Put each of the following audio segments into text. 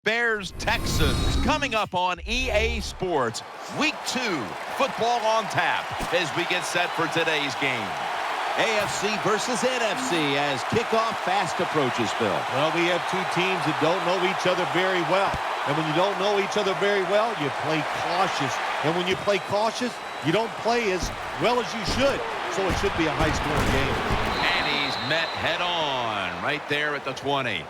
Bears Texans coming up on EA Sports. Week 2, football on tap as we get set for today's game. AFC versus NFC as kickoff fast approaches, Phil. Well, we have two teams that don't know each other very well. And when you don't know each other very well, you play cautious. And when you play cautious, you don't play as well as you should. So it should be a high-scoring game. And he's met head-on right there at the 20.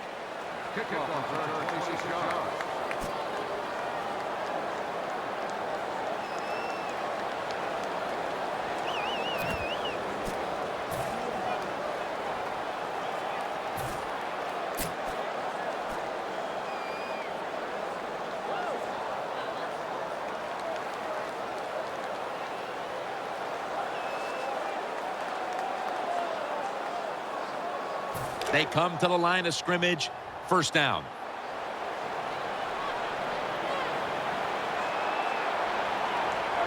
They come to the line of scrimmage. First down.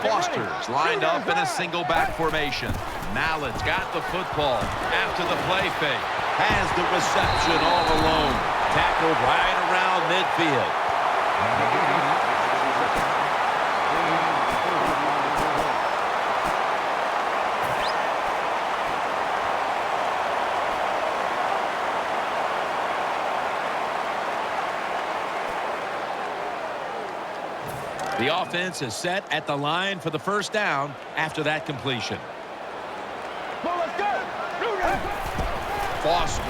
Foster's lined up in a single back formation. Mallett's got the football after the play fake. Has the reception all alone. Tackled right around midfield. The offense is set at the line for the first down after that completion. Foster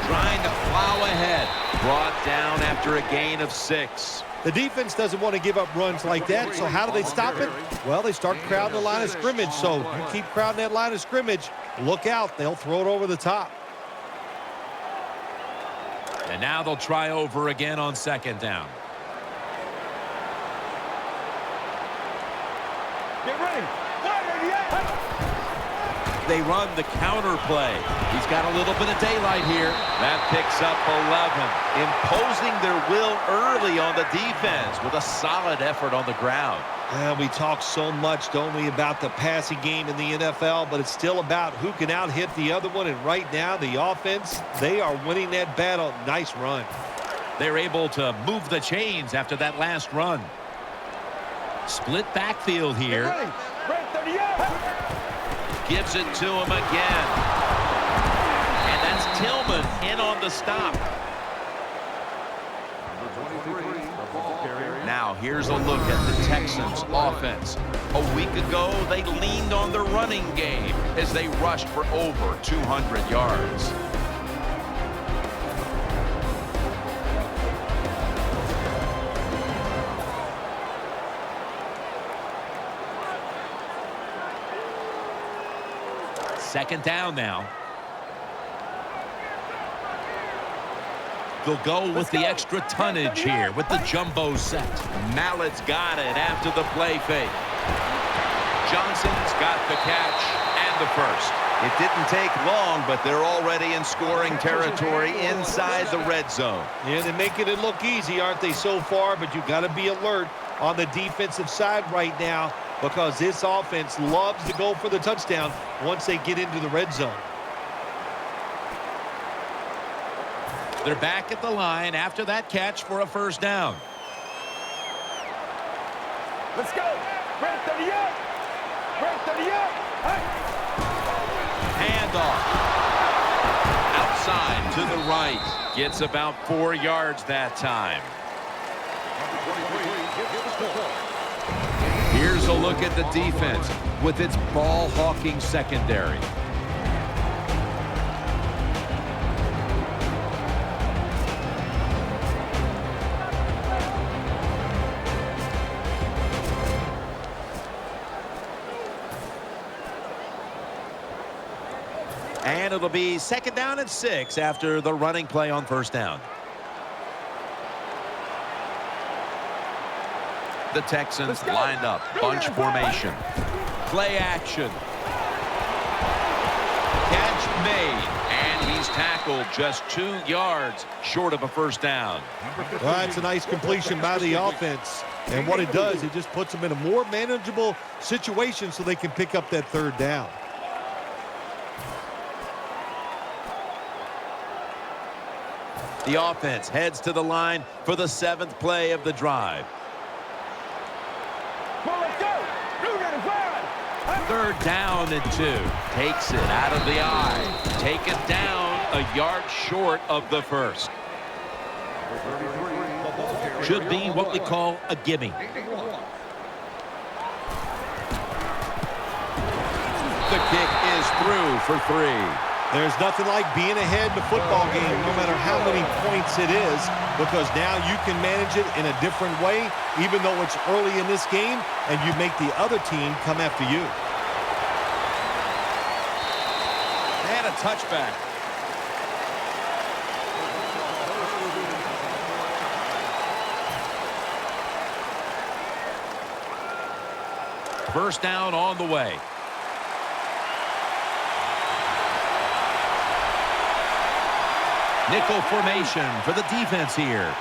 trying to plow ahead. Brought down after a gain of 6. The defense doesn't want to give up runs like that, so how do they stop it? Well, they start crowding the line of scrimmage, so you keep crowding that line of scrimmage, look out, they'll throw it over the top. And now they'll try over again on second down. Get ready. They run the counter play. He's got a little bit of daylight here. That picks up 11. Imposing their will early on the defense with a solid effort on the ground. Well, we talk so much, don't we, about the passing game in the NFL, but it's still about who can out-hit the other one, and right now the offense, they are winning that battle. Nice run. They're able to move the chains after that last run. Split backfield here. Gives it to him again. And that's Tillman in on the stop. Now here's a look at the Texans offense. A week ago, they leaned on their running game as they rushed for over 200 yards. Second down now. They'll go with the extra tonnage here with the jumbo set. Mallett's got it after the play fake. Johnson's got the catch and the first. It didn't take long, but they're already in scoring territory inside the red zone. Yeah, they're making it look easy, aren't they, so far? But you've got to be alert on the defensive side right now, because this offense loves to go for the touchdown once they get into the red zone. They're back at the line after that catch for a first down. Let's go. Right to the yard. Right to the yard. Handoff. Outside to the right. Gets about 4 yards that time. Here's a look at the defense with its ball-hawking secondary. And it'll be second down and 6 after the running play on first down. The Texans lined up, bunch formation. Play action. Catch made, and he's tackled just 2 yards short of a first down. Well, that's a nice completion by the offense. And what it does, it just puts them in a more manageable situation so they can pick up that third down. The offense heads to the line for the 7th play of the drive. Well, let's go. Blue got it flying. 3rd down and 2. Takes it out of the eye. Taken down a yard short of the first. Should be what we call a gimme. The kick is through for 3. There's nothing like being ahead in a football game, no matter how many points it is, because now you can manage it in a different way, even though it's early in this game, and you make the other team come after you. And a touchback. First down on the way. Nickel formation for the defense here.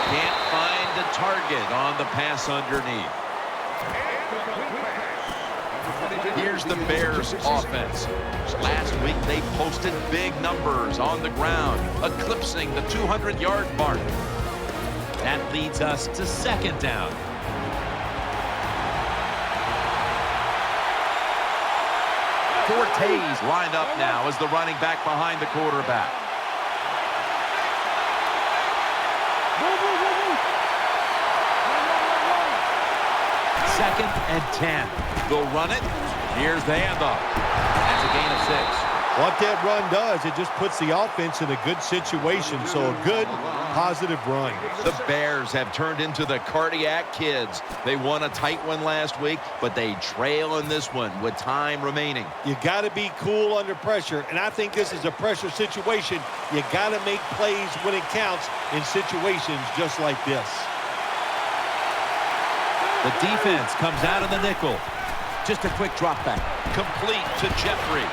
Can't find the target on the pass underneath. Here's the Bears offense. Last week they posted big numbers on the ground, eclipsing the 200-yard mark. That leads us to 2nd down. Forte's lined up now as the running back behind the quarterback. Second and 10. They'll run it. Here's the handoff. That's a gain of 6. What that run does, it just puts the offense in a good situation, so a good, positive run. The Bears have turned into the cardiac kids. They won a tight one last week, but they trail in this one with time remaining. You got to be cool under pressure, and I think this is a pressure situation. You got to make plays when it counts in situations just like this. The defense comes out of the nickel. Just a quick drop back. Complete to Jeffrey.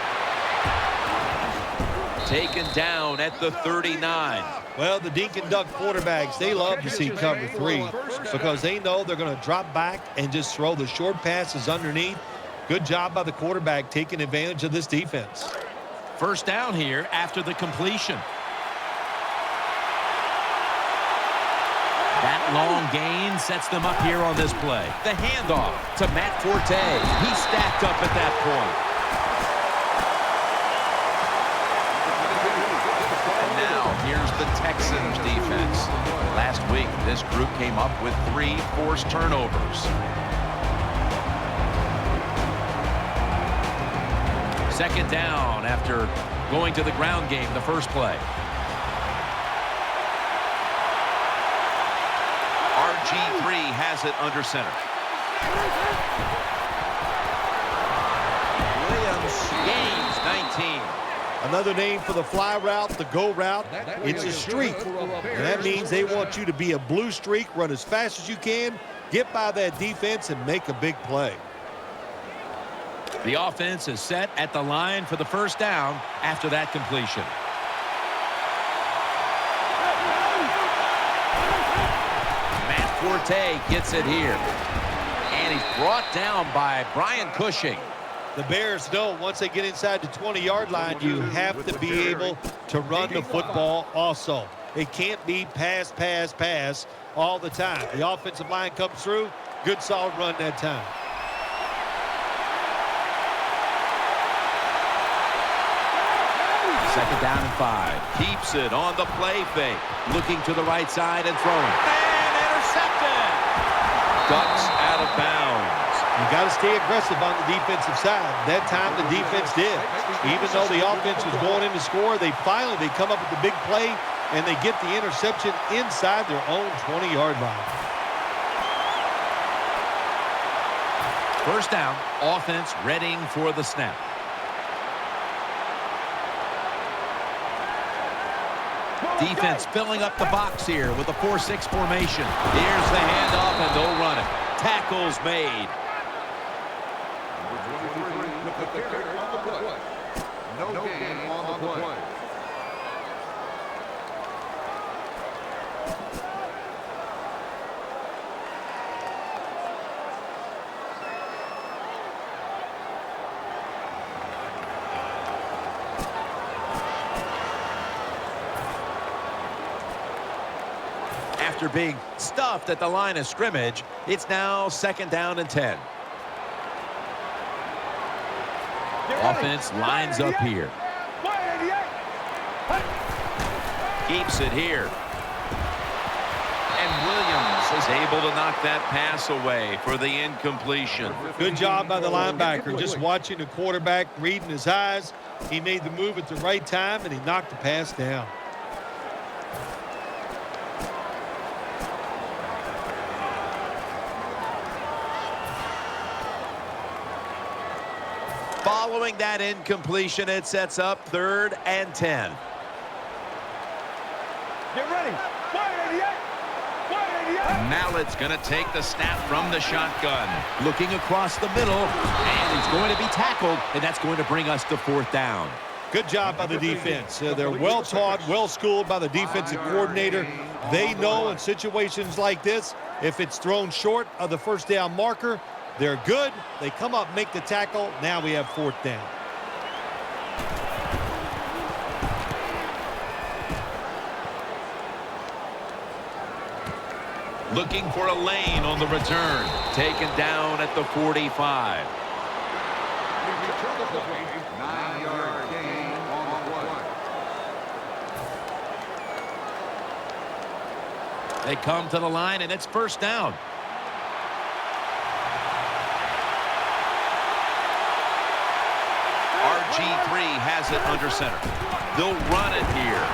Taken down at the 39. Well, the Dink and Duck quarterbacks, they love to see cover 3 because they know they're going to drop back and just throw the short passes underneath. Good job by the quarterback taking advantage of this defense. First down here after the completion. That long gain sets them up here on this play. The handoff to Matt Forte. He's stacked up at that point. Here's the Texans defense. Last week, this group came up with 3 forced turnovers. Second down after going to the ground game the first play. RG3 has it under center. Williams gains 19. Another name for the fly route, the go route, it's a streak. And that means they want you to be a blue streak, run as fast as you can, get by that defense, and make a big play. The offense is set at the line for the first down after that completion. Matt Forte gets it here. And he's brought down by Brian Cushing. The Bears know once they get inside the 20-yard line, you have to be able to run the football also. It can't be pass, pass, pass all the time. The offensive line comes through. Good, solid run that time. Second down and 5. Keeps it on the play fake. Looking to the right side and throwing. And intercepted. Ducks out of bounds. You got to stay aggressive on the defensive side. That time the defense did. Even though the offense was going in to score, they come up with the big play, and they get the interception inside their own 20-yard line. First down, offense readying for the snap. Defense filling up the box here with a 4-6 formation. Here's the handoff, and they'll run it. Tackles made. No gain on the play. After being stuffed at the line of scrimmage, it's now 2nd down and 10. Offense lines up here. Keeps it here. And Williams is able to knock that pass away for the incompletion. Good job by the linebacker, just watching the quarterback, reading his eyes. He made the move at the right time, and he knocked the pass down. Following that incompletion, it sets up 3rd and 10. Get ready. 188. Mallett's going to take the snap from the shotgun. Looking across the middle, and he's going to be tackled, and that's going to bring us to 4th down. Good job by the defense. They're well-taught, well-schooled by the defensive coordinator. They know in situations like this, if it's thrown short of the 1st down marker, they're good. They come up, make the tackle. Now we have 4th down. Looking for a lane on the return. Taken down at the 45. 9-yard gain on the play. They come to the line, and it's 1st down. RG3 has it under center. They'll run it here.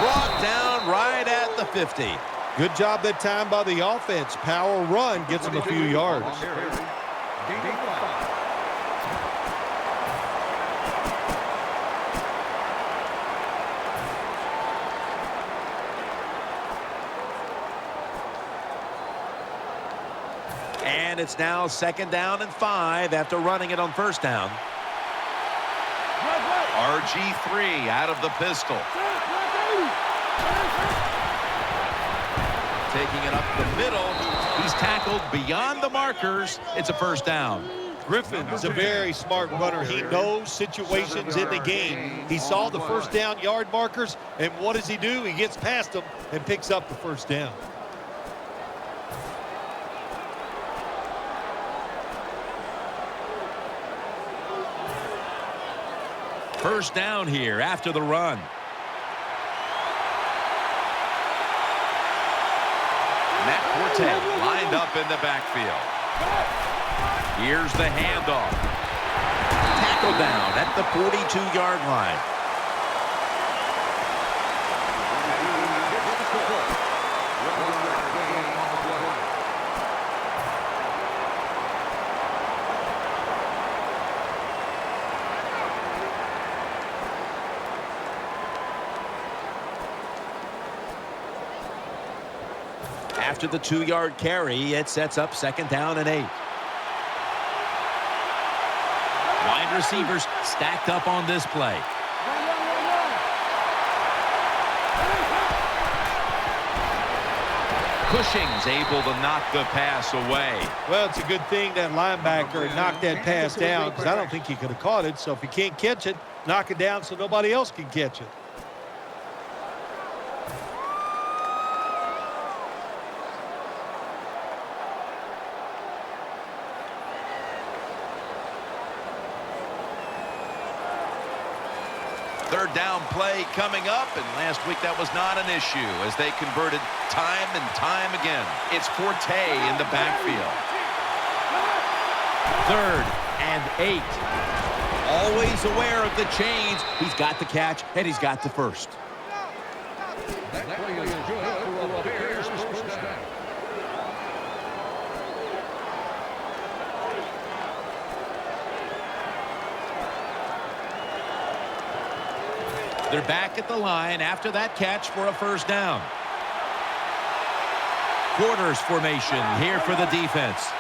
Brought down right at the 50. Good job that time by the offense. Power run gets them a few yards. And it's now 2nd down and 5 after running it on 1st down. RG3 out of the pistol. Taking it up the middle. He's tackled beyond the markers. It's a 1st down. Griffin is a very smart runner. He knows situations in the game. He saw the 1st down yard markers, and what does he do? He gets past them and picks up the 1st down. First down here after the run. Matt Forte lined up in the backfield. Here's the handoff. Tackle down at the 42-yard line. After the 2-yard carry, it sets up 2nd down and 8. Wide receivers stacked up on this play. Cushing's able to knock the pass away. Well, it's a good thing that linebacker knocked that pass down, because I don't think he could have caught it. So if he can't catch it, knock it down so nobody else can catch it. Third down play coming up, and last week that was not an issue as they converted time and time again. It's Forte in the backfield. 3rd and 8. Always aware of the chains. He's got the catch, and he's got the first. That play is good for a Bears first down. They're back at the line after that catch for a first down. Quarters formation here for the defense.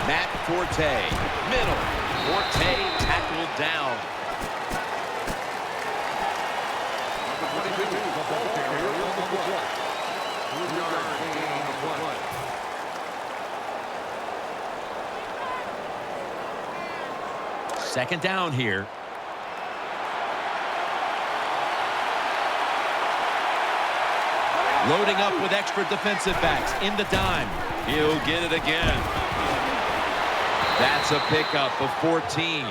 Matt Forte, middle. Forte tackled down. Second down here. Loading up with extra defensive backs in the dime. He'll get it again. That's a pickup of 14.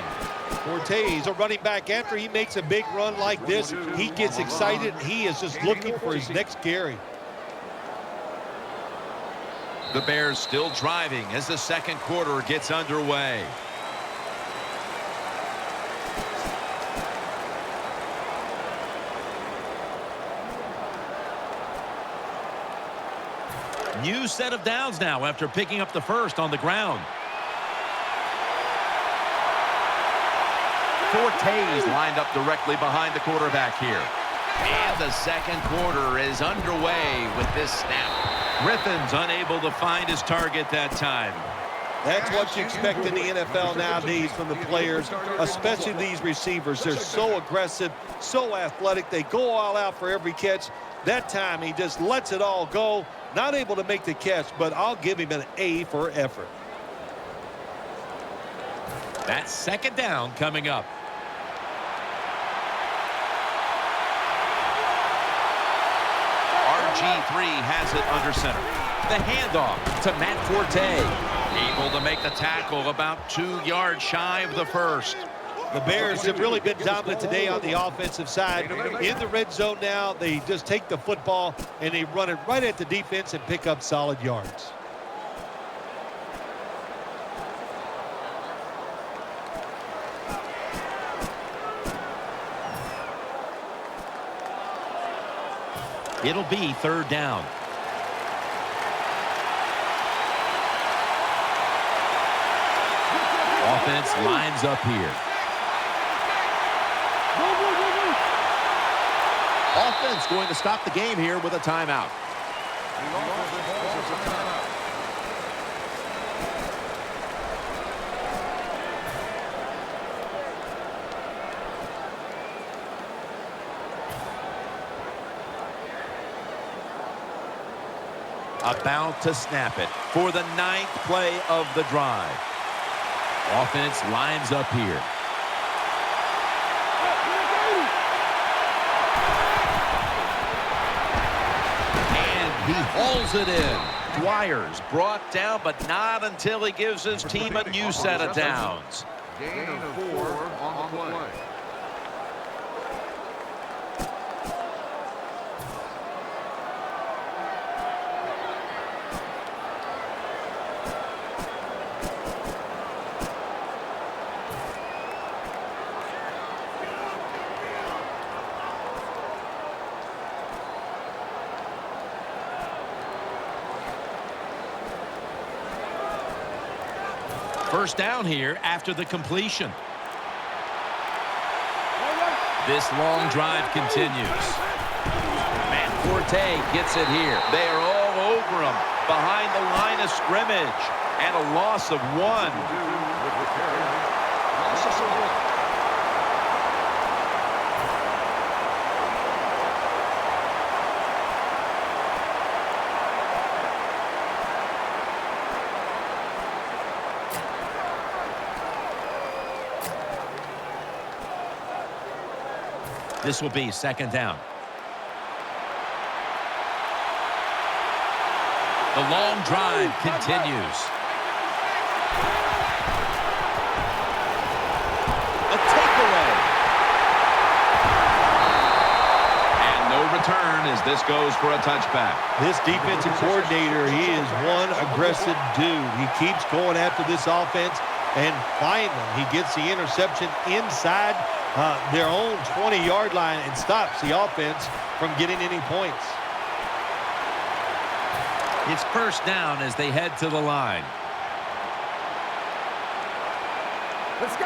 Forte, a running back. After he makes a big run like this, he gets excited. He is just looking for his next carry. The Bears still driving as the second quarter gets underway. New set of downs now after picking up the first on the ground. Forte's lined up directly behind the quarterback here. And the second quarter is underway with this snap. Griffin's unable to find his target that time. That's what you expect in the NFL nowadays from the players, especially these receivers. They're so aggressive, so athletic. They go all out for every catch. That time he just lets it all go. Not able to make the catch, but I'll give him an A for effort. That's second down coming up. RG3 has it under center. The handoff to Matt Forte. Able to make the tackle about 2 yards shy of the first. The Bears have really been dominant today on the offensive side. In the red zone now, they just take the football and they run it right at the defense and pick up solid yards. It'll be third down. Offense lines up here. Offense going to stop the game here with a timeout. About to snap it for the 9th play of the drive. Offense lines up here. And he hauls it in. Dwyer's brought down, but not until he gives his team a new set of downs. Gain of 4 on the play. First down here after the completion. This long drive continues. Matt Forte gets it here. They are all over him behind the line of scrimmage. And a loss of 1. This will be second down. The long drive continues. A takeaway. And no return as this goes for a touchback. This defensive coordinator, he is one aggressive dude. He keeps going after this offense, and finally he gets the interception inside their own 20-yard line and stops the offense from getting any points. It's first down as they head to the line. Let's go.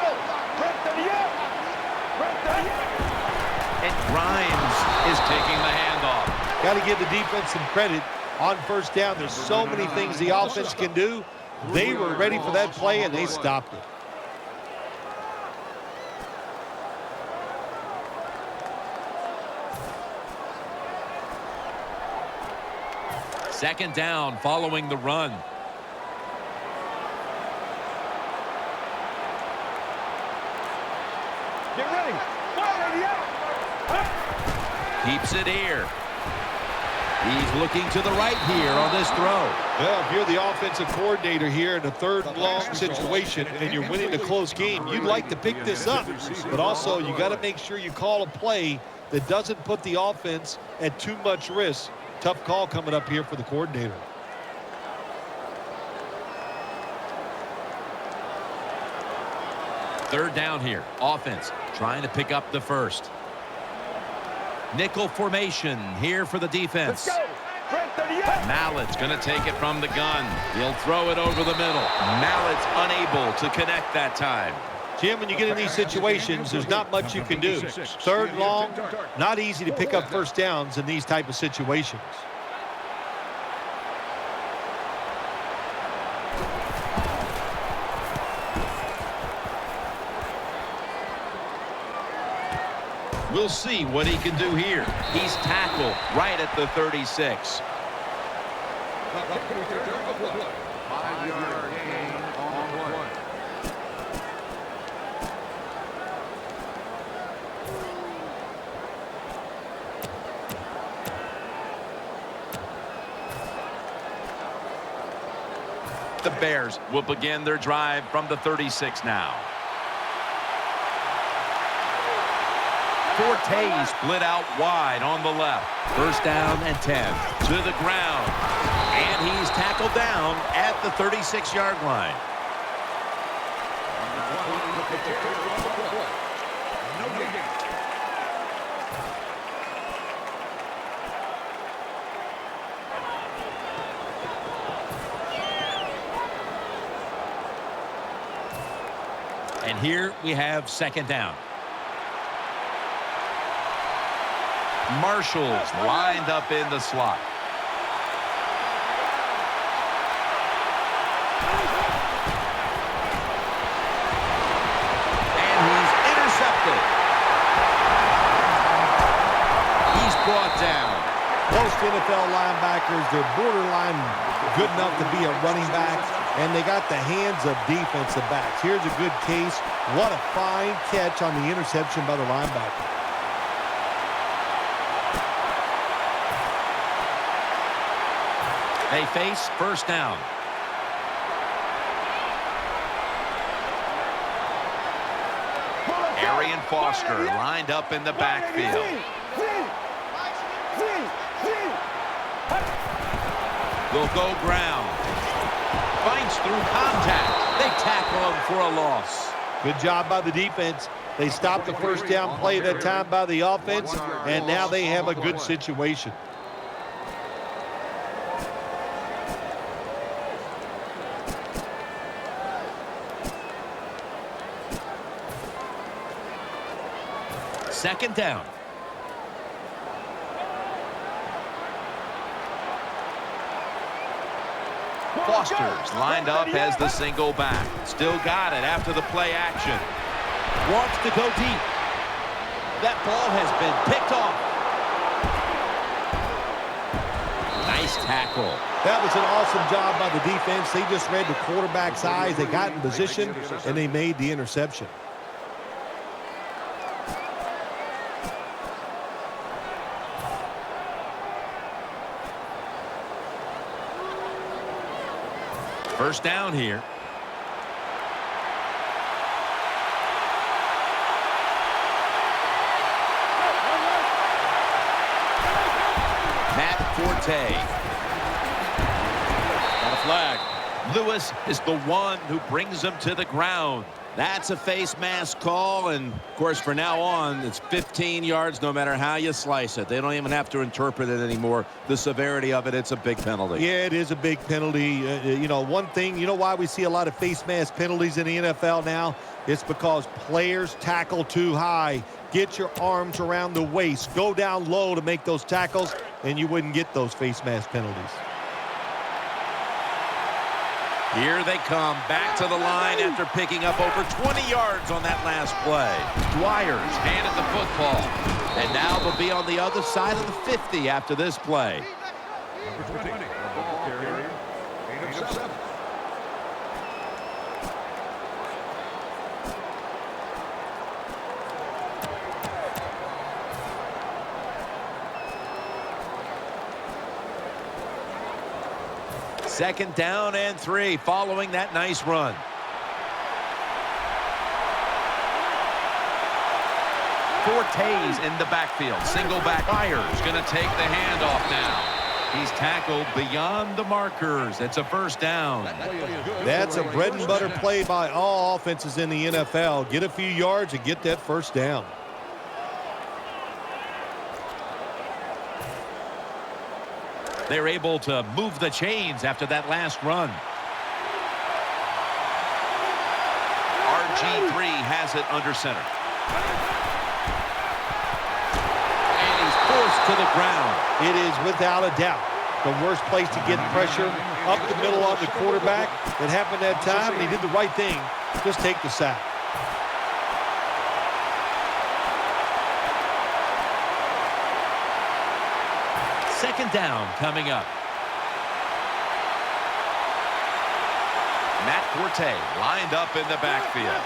And Grimes is taking the handoff. Got to give the defense some credit on first down. There's so many things the offense can do. They were ready for that play, and they stopped it. Second down following the run. Get ready. Keeps it here. He's looking to the right here on this throw. Well, if you're the offensive coordinator here in a third and long situation and you're winning a close game, you'd like to pick this up. But also, you got to make sure you call a play that doesn't put the offense at too much risk. Tough call coming up here for the coordinator. Third down here. Offense trying to pick up the first. Nickel formation here for the defense. Let's go. Right to the yoke. Mallett's going to take it from the gun. He'll throw it over the middle. Mallett's unable to connect that time. Jim, when you get in these situations, there's not much you can do. Third and long, not easy to pick up first downs in these type of situations. We'll see what he can do here. He's tackled right at the 36. 5-yard gain on play. The Bears will begin their drive from the 36 now. Forte split out wide on the left. First down and 10. To the ground. And he's tackled down at the 36-yard line. No gain. And here we have second down. Marshall's lined up in the slot. And he's intercepted. He's brought down. Most NFL linebackers, they're borderline good enough to be a running back, and they got the hands of defensive backs. Here's a good case. What a fine catch on the interception by the linebacker. They face first down. Arian Foster lined up in the backfield. Will go ground. Fights through contact. They tackle him for a loss. Good job by the defense. They stopped the first down play that time by the offense, and now they have a good situation. Second down. Foster's lined up as the single back. Still got it after the play action. Wants to go deep. That ball has been picked off. Nice tackle. That was an awesome job by the defense. They just read the quarterback's eyes. They got in position, and they made the interception. First down here. Matt Forte. Got a flag. Lewis is the one who brings him to the ground. That's a face mask call, and of course from now on it's 15 yards no matter how you slice it. They don't even have to interpret it anymore. The severity of it, it's a big penalty. Yeah, it is a big penalty. You know, one thing, you know why we see a lot of face mask penalties in the NFL now? It's because players tackle too high. Get your arms around the waist. Go down low to make those tackles, and you wouldn't get those face mask penalties. Here they come back to the line after picking up over 20 yards on that last play. Dwyer's handed the football. And now they'll be on the other side of the 50 after this play. Number 20, the ball carrier, gain of 7. 2nd down and 3 following that nice run. Forte's in the backfield. Single back. Myers going to take the handoff now. He's tackled beyond the markers. It's a 1st down. That's a bread and butter play by all offenses in the NFL. Get a few yards and get that 1st down. They're able to move the chains after that last run. RG3 has it under center. And he's forced to the ground. It is without a doubt the worst place to get pressure up the middle on the quarterback. It happened that time, and he did the right thing. Just take the sack. Second down coming up. Matt Forte lined up in the backfield.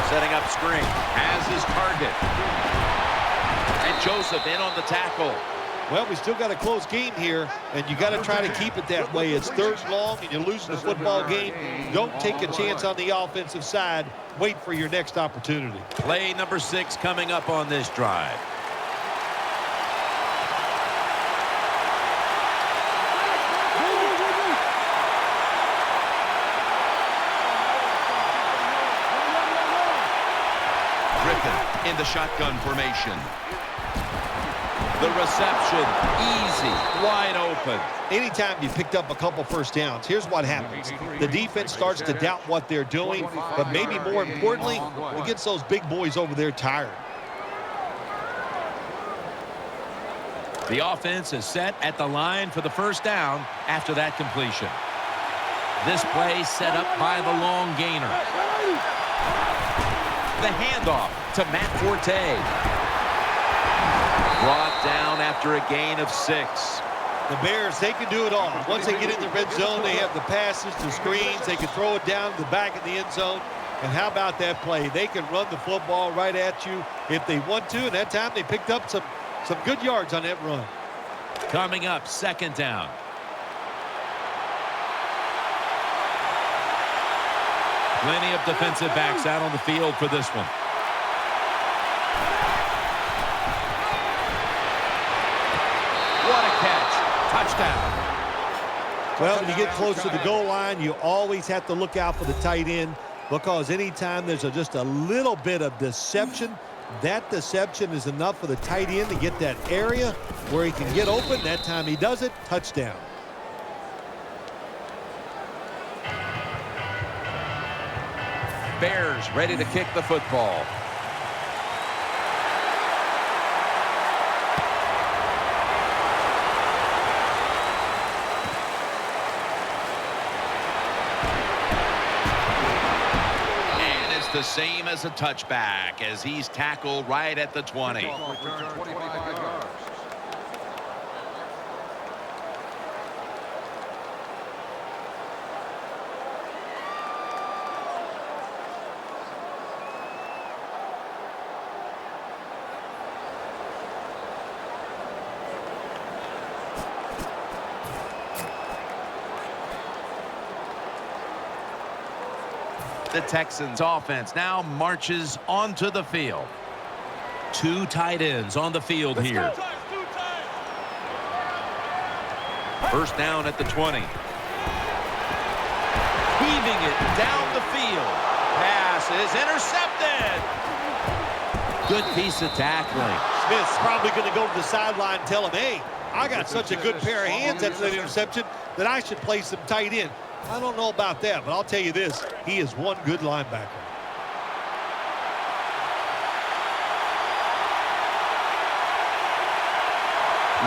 Setting up screen. Has his target. And Joseph in on the tackle. Well, we still got a close game here, and you got to try to keep it that way. It's 3rd and long, and you're losing the football game. Don't take a chance on the offensive side. Wait for your next opportunity. Play number 6 coming up on this drive. In the shotgun formation. The reception, easy, wide open. Anytime you picked up a couple 1st downs, here's what happens. The defense starts to doubt what they're doing, but maybe more importantly, it gets those big boys over there tired. The offense is set at the line for the 1st down after that completion. This play set up by the long gainer. The handoff to Matt Forte. Brought down after a gain of 6. The Bears, they can do it all. Once they get in the red zone, they have the passes, the screens. They can throw it down to the back of the end zone. And how about that play? They can run the football right at you if they want to. And that time they picked up some good yards on that run. Coming up, 2nd down. Plenty of defensive backs out on the field for this one. What a catch. Touchdown. Well, when you get close to the goal line, you always have to look out for the tight end, because anytime there's just a little bit of deception, that deception is enough for the tight end to get that area where he can get open. That time he does it. Touchdown. Bears ready to kick the football. And it's the same as a touchback as he's tackled right at the 20. Return 25 yards. The Texans offense now marches onto the field. 2 tight ends on the field here. 1st down at the 20. Weaving it down the field. Pass is intercepted. Good piece of tackling. Smith's probably going to go to the sideline and tell him, hey, I got such a good pair of hands after that interception that I should play some tight end. I don't know about that, but I'll tell you this. He is one good linebacker.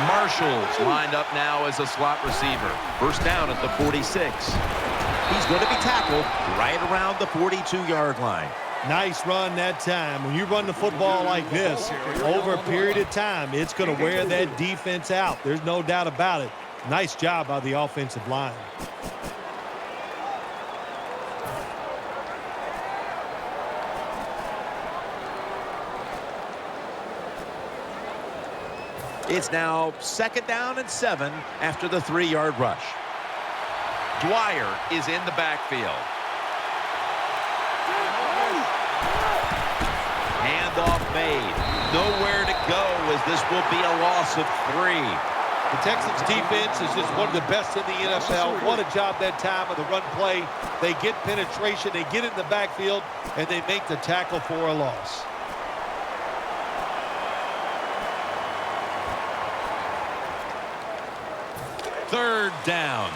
Marshall's lined up now as a slot receiver. 1st down at the 46. He's going to be tackled right around the 42-yard line. Nice run that time. When you run the football like this, over a period of time, it's going to wear that defense out. There's no doubt about it. Nice job by the offensive line. It's now 2nd down and 7 after the 3-yard rush. Dwyer is in the backfield. Handoff made. Nowhere to go as this will be a loss of 3. The Texans defense is just one of the best in the NFL. What a job that time of the run play. They get penetration, they get in the backfield, and they make the tackle for a loss. Third down.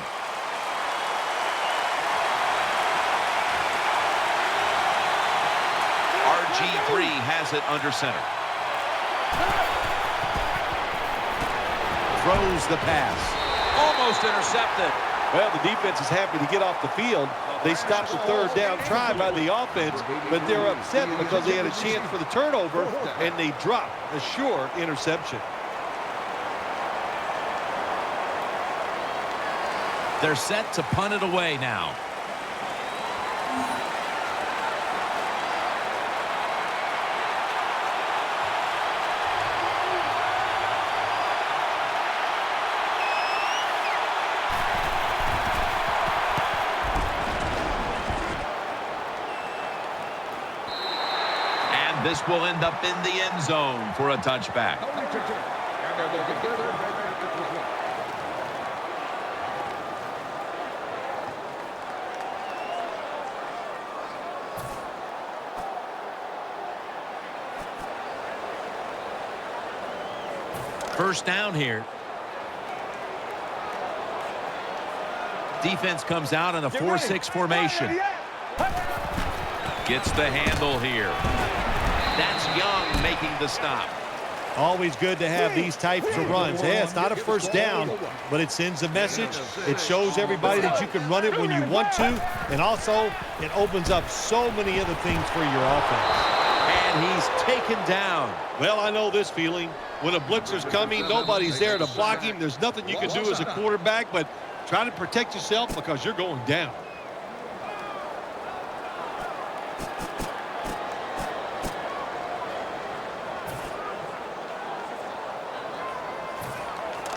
RG3 has it under center. Throws the pass. Almost intercepted. Well, the defense is happy to get off the field. They stopped the 3rd down try by the offense, but they're upset because they had a chance for the turnover, and they dropped a sure interception. They're set to punt it away now. And this will end up in the end zone for a touchback. First down here. Defense comes out in a 4-6 formation. Gets the handle here. That's Young making the stop. Always good to have these types of runs. Yeah, it's not a first down, but it sends a message. It shows everybody that you can run it when you want to, and also it opens up so many other things for your offense. And he's taken down. Well, I know this feeling. When a blitzer's coming, nobody's there to block him. There's nothing you can do as a quarterback, but try to protect yourself because you're going down.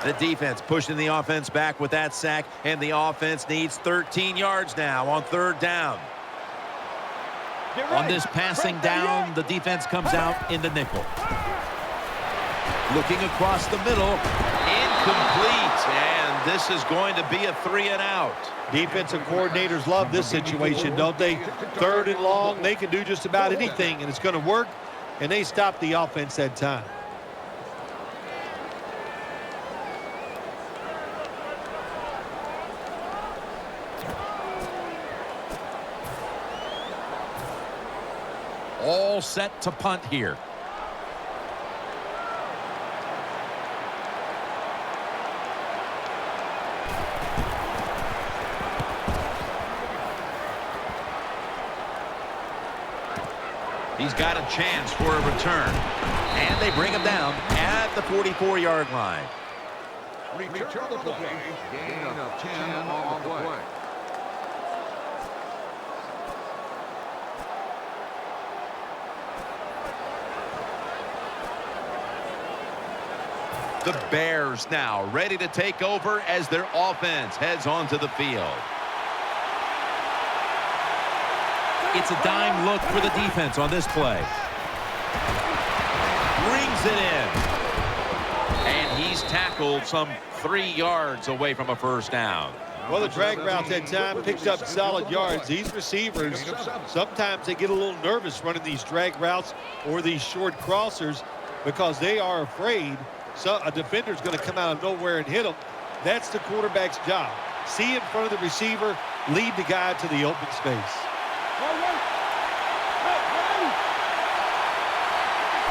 The defense pushing the offense back with that sack, and the offense needs 13 yards now on 3rd down. On this passing down, the defense comes out in the nickel. Looking across the middle, incomplete, and this is going to be a 3-and-out. Defensive coordinators love this situation, don't they? 3rd and long, they can do just about anything, and it's going to work, and they stop the offense that time. All set to punt here. He's got a chance for a return. And they bring him down at the 44-yard line. Return the play. Gain of 10 on the play. The Bears now ready to take over as their offense heads onto the field. It's a dime look for the defense on this play. Brings it in. And he's tackled some 3 yards away from a first down. Well, the drag route that time picked up solid yards. These receivers, sometimes they get a little nervous running these drag routes or these short crossers because they are afraid a defender's going to come out of nowhere and hit them. That's the quarterback's job. See in front of the receiver, lead the guy to the open space.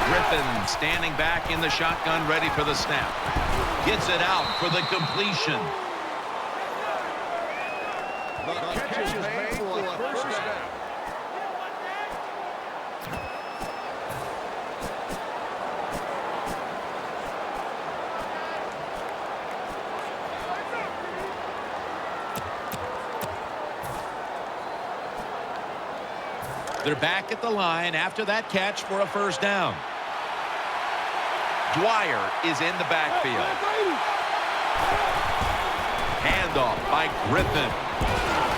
Griffin standing back in the shotgun, ready for the snap. Gets it out for the completion. The catch is made for a first down. They're back at the line after that catch for a first down. Dwyer is in the backfield. Handoff by Griffin.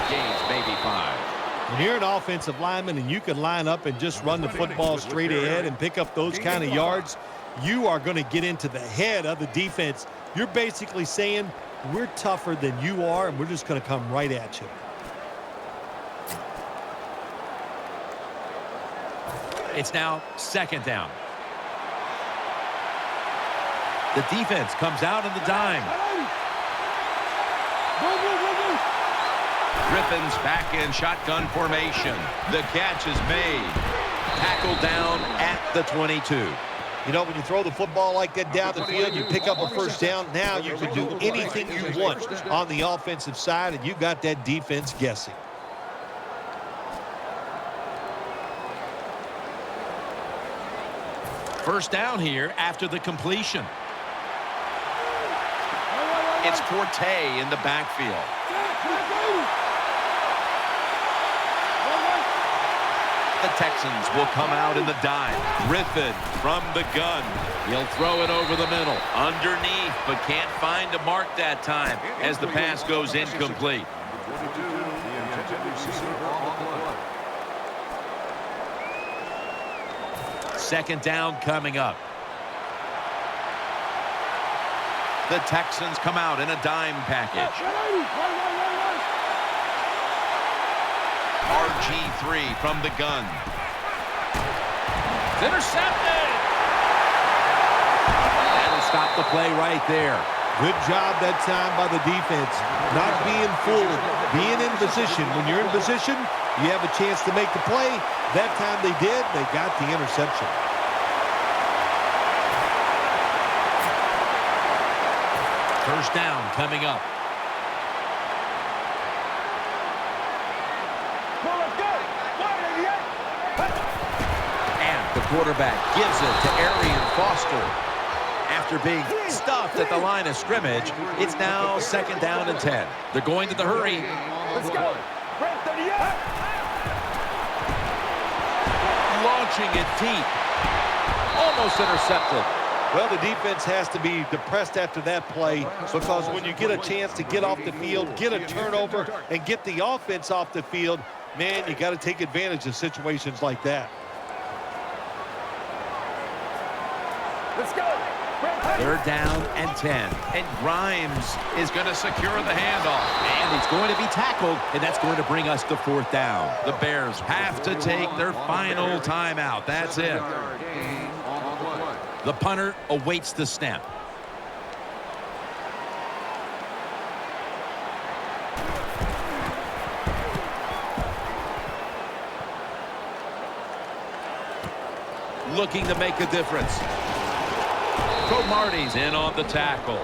Gains maybe 5. When you're an offensive lineman and you can line up and just run the football straight ahead and pick up those kind of yards, you are going to get into the head of the defense. You're basically saying, we're tougher than you are, and we're just going to come right at you. It's now 2nd down. The defense comes out in the dime. Griffin's back in shotgun formation. The catch is made. Tackled down at the 22. You know, when you throw the football like that down the field, you pick up a first down. Now you can do anything you want on the offensive side, and you got that defense guessing. First down here after the completion. It's Forte in the backfield. The Texans will come out in the dime. Griffin from the gun. He'll throw it over the middle. Underneath, but can't find a mark that time as the pass goes incomplete. Second down coming up. The Texans come out in a dime package. RG3 from the gun. It's intercepted. That'll stop the play right there. Good job that time by the defense. Not being fooled, being in position. When you're in position, you have a chance to make the play. That time they did. They got the interception. First down coming up. And the quarterback gives it to Arian Foster. After being stuffed at the line of scrimmage, it's now 2nd down and 10. They're going to the hurry. Let's go. Launching it deep. Almost intercepted. Well, the defense has to be depressed after that play, because when you get a chance to get off the field, get a turnover, and get the offense off the field, man, you got to take advantage of situations like that. Let's go. 3rd down and 10. And Grimes is going to secure the handoff. And he's going to be tackled, and that's going to bring us to 4th down. The Bears have to take their final timeout. That's it. The punter awaits the snap. Looking to make a difference. Cromartie's in on the tackle.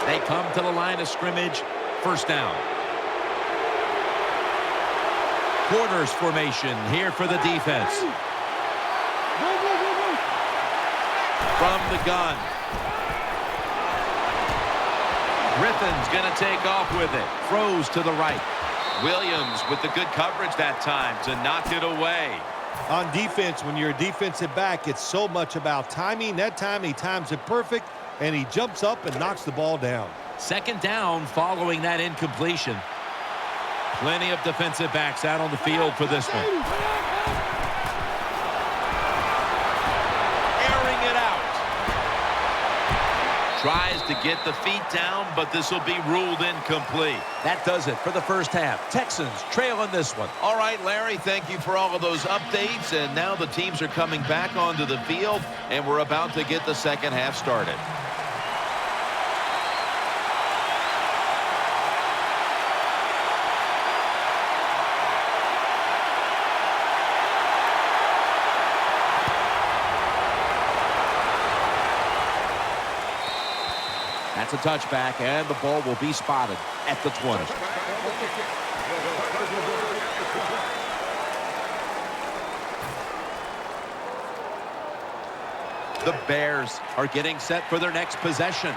They come to the line of scrimmage. First down. Quarters formation here for the defense. From the gun. Griffin's going to take off with it. Throws to the right. Williams with the good coverage that time to knock it away. On defense, when you're a defensive back, it's so much about timing. That time he times it perfect, and he jumps up and knocks the ball down. 2nd down following that incompletion. Plenty of defensive backs out on the field for this one. Airing it out. Tries to get the feet down, but this will be ruled incomplete. That does it for the first half. Texans trailing this one. All right, Larry, thank you for all of those updates. And now the teams are coming back onto the field, and we're about to get the second half started. That's a touchback, and the ball will be spotted at the 20. The Bears are getting set for their next possession.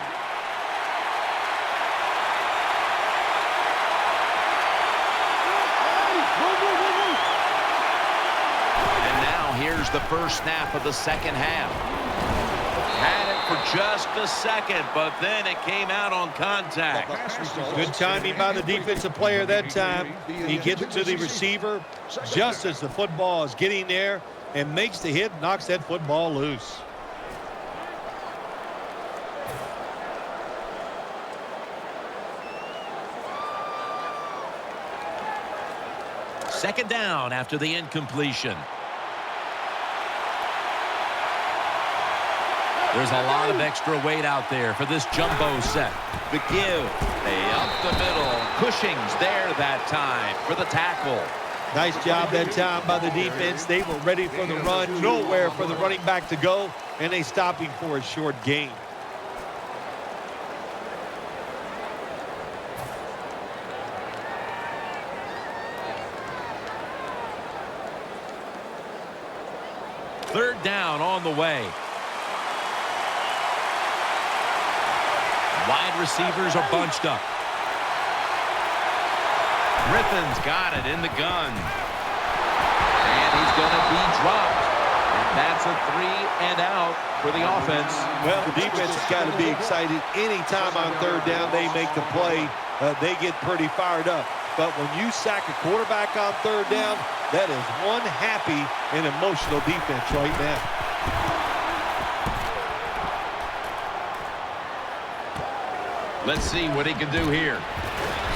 Here's the first snap of the second half. Had it for just a second, but then it came out on contact. Good timing by the defensive player that time. He gets it to the receiver just as the football is getting there and makes the hit, knocks that football loose. Second down after the incompletion. There's a lot of extra weight out there for this jumbo set. The give. Up the middle. Cushing's there that time for the tackle. Nice job that time by the defense. They were ready for the run. Nowhere for the running back to go. And they stopped him for a short gain. Third down on the way. Wide receivers are bunched up. Griffin's got it in the gun. And he's going to be dropped. And that's a 3-and-out for the offense. Well, the defense has got to be excited. Anytime on third down they make the play, they get pretty fired up. But when you sack a quarterback on third down, that is one happy and emotional defense right now. Let's see what he can do here.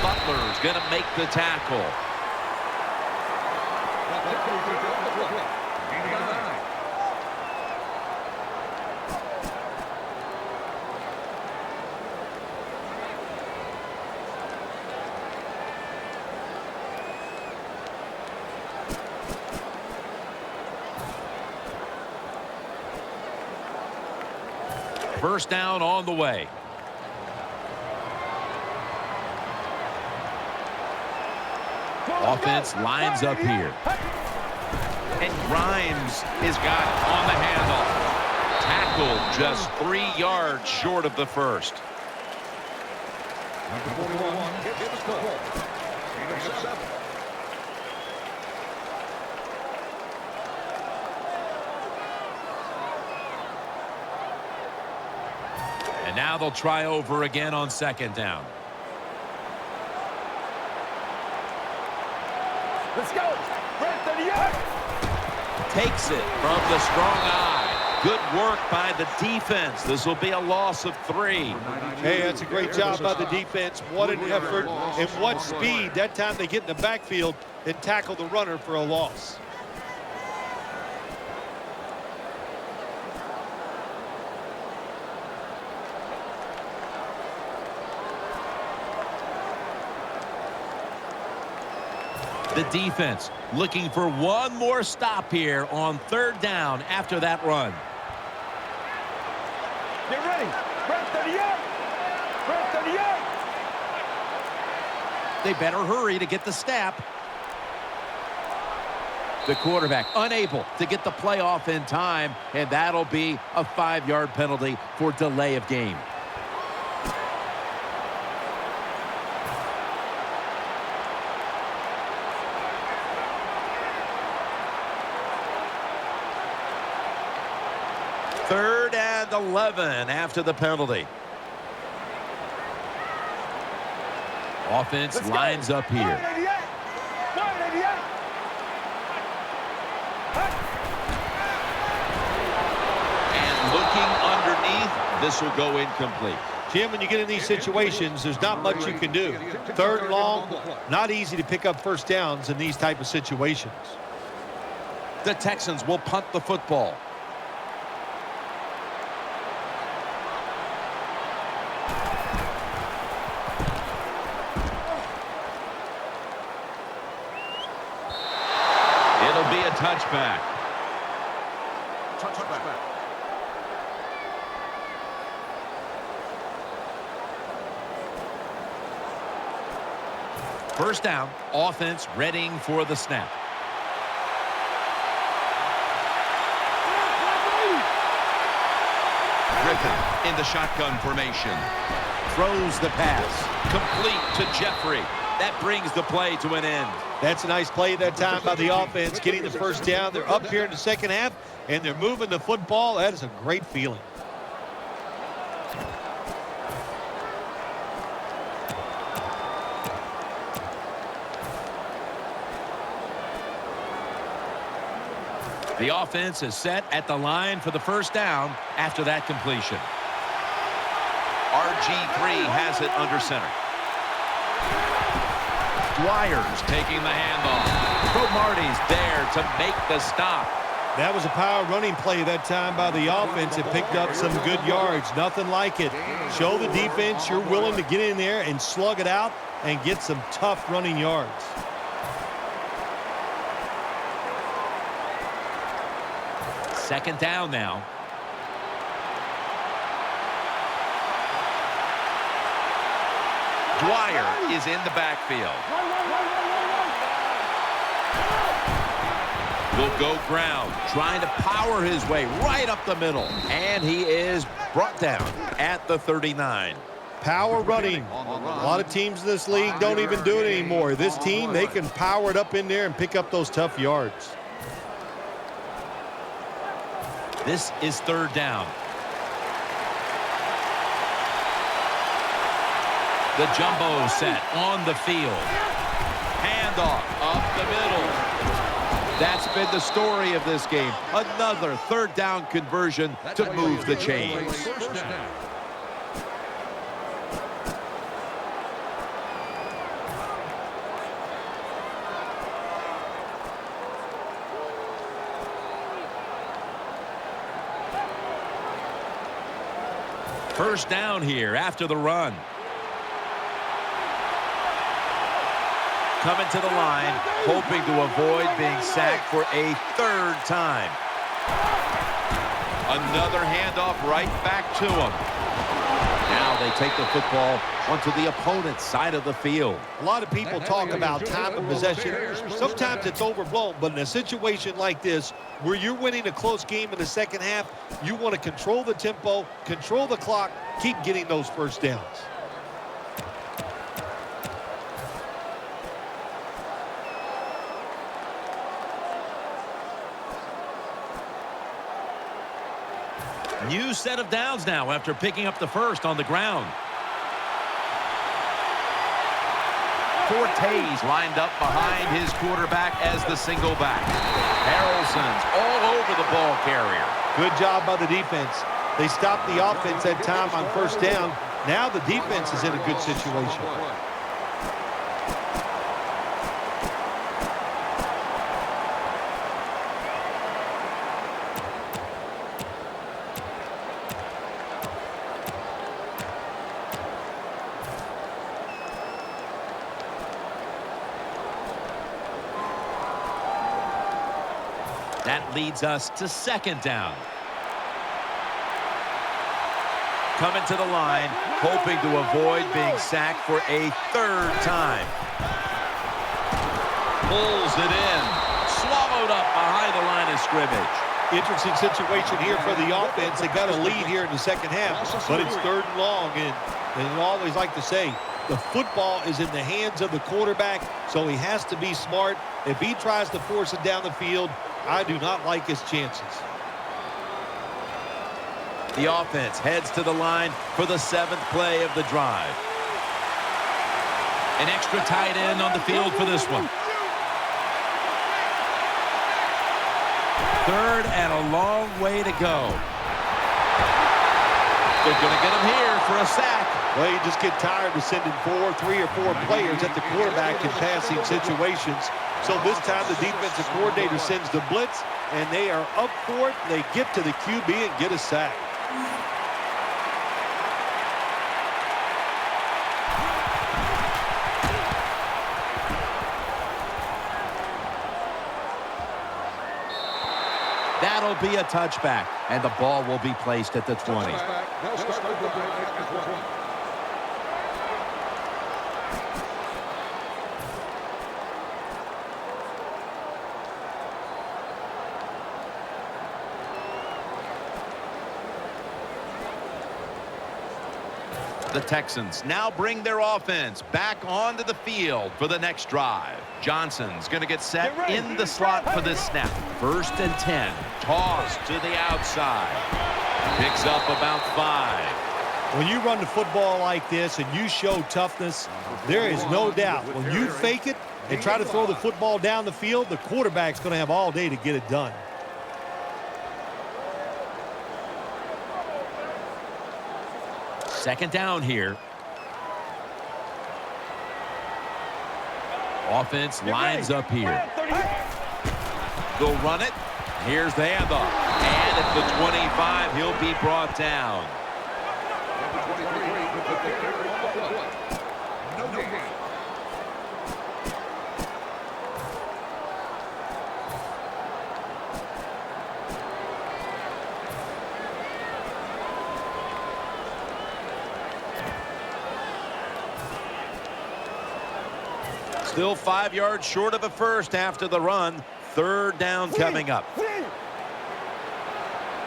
Butler's going to make the tackle. First down on the way. Offense lines up here. And Grimes is got it on the handoff. Tackled just 3 yards short of the first. Number 41 gets the score. 7. And now they'll try over again on second down. Let's go. Right to the yard. Takes it from the strong eye. Good work by the defense. This will be a loss of 3. Hey, that's a great job by the defense. What an effort and what speed. That time they get in the backfield and tackle the runner for a loss. The defense looking for one more stop here on third down after that run. Get ready. Right to the yard. Right to the yard. They better hurry to get the snap. The quarterback unable to get the play off in time, and that'll be a 5-yard penalty for delay of game. Third and 11 after the penalty. Offense lines up here. And looking underneath, this will go incomplete. Jim, when you get in these situations, there's not much you can do. Third and long, not easy to pick up first downs in these type of situations. The Texans will punt the football. It'll be a touchback. First down, offense readying for the snap. Griffin in the shotgun formation. Throws the pass. Complete to Jeffrey. That brings the play to an end. That's a nice play that time by the offense, getting the first down. They're up here in the second half, and they're moving the football. That is a great feeling. The offense is set at the line for the first down after that completion. RG3 has it under center. Dwyer's taking the handoff. Cromartie's there to make the stop. That was a power running play that time by the offense. It picked up some good yards. Nothing like it. Show the defense you're willing to get in there and slug it out and get some tough running yards. Second down now. Dwyer is in the backfield. Will go ground, trying to power his way right up the middle. And he is brought down at the 39. Power running. A lot of teams in this league don't even do it anymore. This team, they can power it up in there and pick up those tough yards. This is third down. The jumbo set on the field. Handoff up the middle. That's been the story of this game. Another third down conversion to move the chains. First down here after the run. Coming to the line, hoping to avoid being sacked for a third time. Another handoff right back to him. Now they take the football onto the opponent's side of the field. A lot of people talk about time of possession. Sometimes it's overblown, but in a situation like this, where you're winning a close game in the second half, you want to control the tempo, control the clock, keep getting those first downs. New set of downs now after picking up the first on the ground. Fortes lined up behind his quarterback as the single back. Harrelson's all over the ball carrier. Good job by the defense. They stopped the offense that time on first down. Now the defense is in a good situation. That leads us to second down. Coming to the line, hoping to avoid being sacked for a third time. Pulls it in. Swallowed up behind the line of scrimmage. Interesting situation here for the offense. They got a lead here in the second half, but it's third and long, and I always like to say, the football is in the hands of the quarterback, so he has to be smart. If he tries to force it down the field, I do not like his chances. The offense heads to the line for the seventh play of the drive. An extra tight end on the field for this one. Third and a long way to go. They're going to get him here for a sack. Well, you just get tired of sending 3 or 4 players at the quarterback in passing situations. So this time the defensive coordinator sends the blitz, and they are up for it. They get to the QB and get a sack. That'll be a touchback, and the ball will be placed at the 20. The Texans now bring their offense back onto the field for the next drive. Johnson's going to get set in the slot for this snap. 1st and 10. Toss to the outside. Picks up about 5. When you run the football like this and you show toughness, there is no doubt when you fake it and try to throw the football down the field, the quarterback's going to have all day to get it done. Second down here. Offense lines up here. They'll run it. Here's the handoff. And at the 25, he'll be brought down. Still 5 yards short of a first after the run. 3rd down coming up.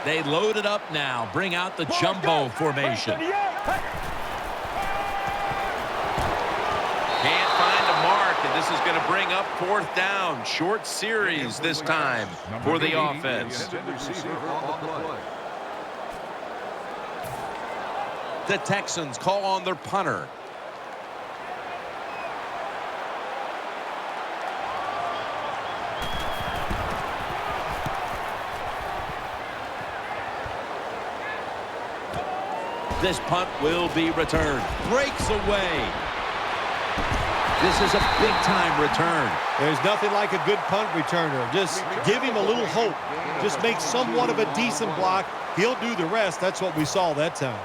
They load it up now. Bring out the jumbo formation. Can't find a mark, and this is going to bring up 4th down. Short series this time for the offense. The Texans call on their punter. This punt will be returned. Breaks away. This is a big-time return. There's nothing like a good punt returner. Just give him a little hope. Just make somewhat of a decent block. He'll do the rest. That's what we saw that time.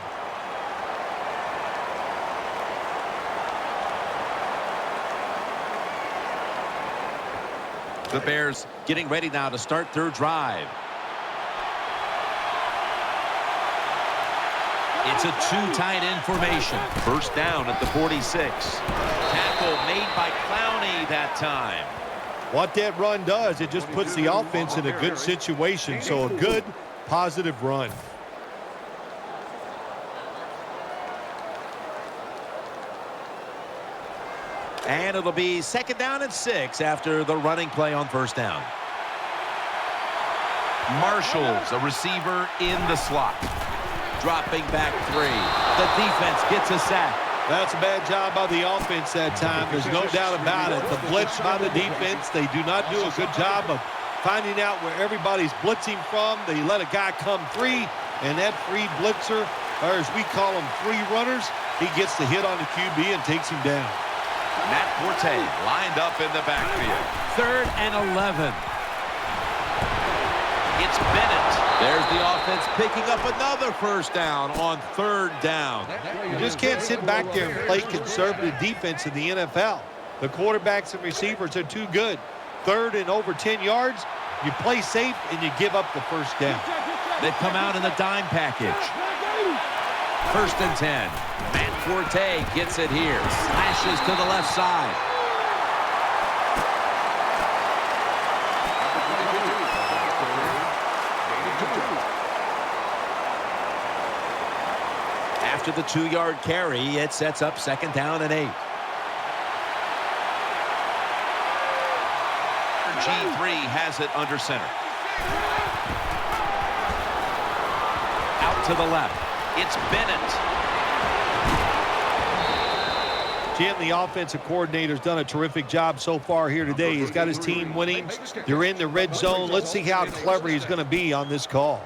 The Bears getting ready now to start their drive. It's a 2 tight end formation. 1st down at the 46. Tackle made by Clowney that time. What that run does, it just puts the offense in a good situation. So a good, positive run. And it'll be 2nd down and 6 after the running play on 1st down. Marshall's a receiver in the slot. Dropping back 3. The defense gets a sack. That's a bad job by the offense that time. There's no doubt about it. The blitz by the defense, they do not do a good job of finding out where everybody's blitzing from. They let a guy come free, and that free blitzer, or as we call them, free runners, he gets the hit on the QB and takes him down. Matt Forte lined up in the backfield. 3rd and 11. It's Bennett. There's the offense picking up another 1st down on 3rd down. You just can't sit back there and play conservative defense in the NFL. The quarterbacks and receivers are too good. 3rd and over 10 yards, you play safe and you give up the 1st down. They've come out in the dime package. 1st and 10. Matt Forte gets it here. Slashes to the left side. After the 2-yard carry, it sets up 2nd down and 8. G3 has it under center. Out to the left. It's Bennett. Jim, the offensive coordinator's done a terrific job so far here today. He's got his team winning. They're in the red zone. Let's see how clever he's going to be on this call.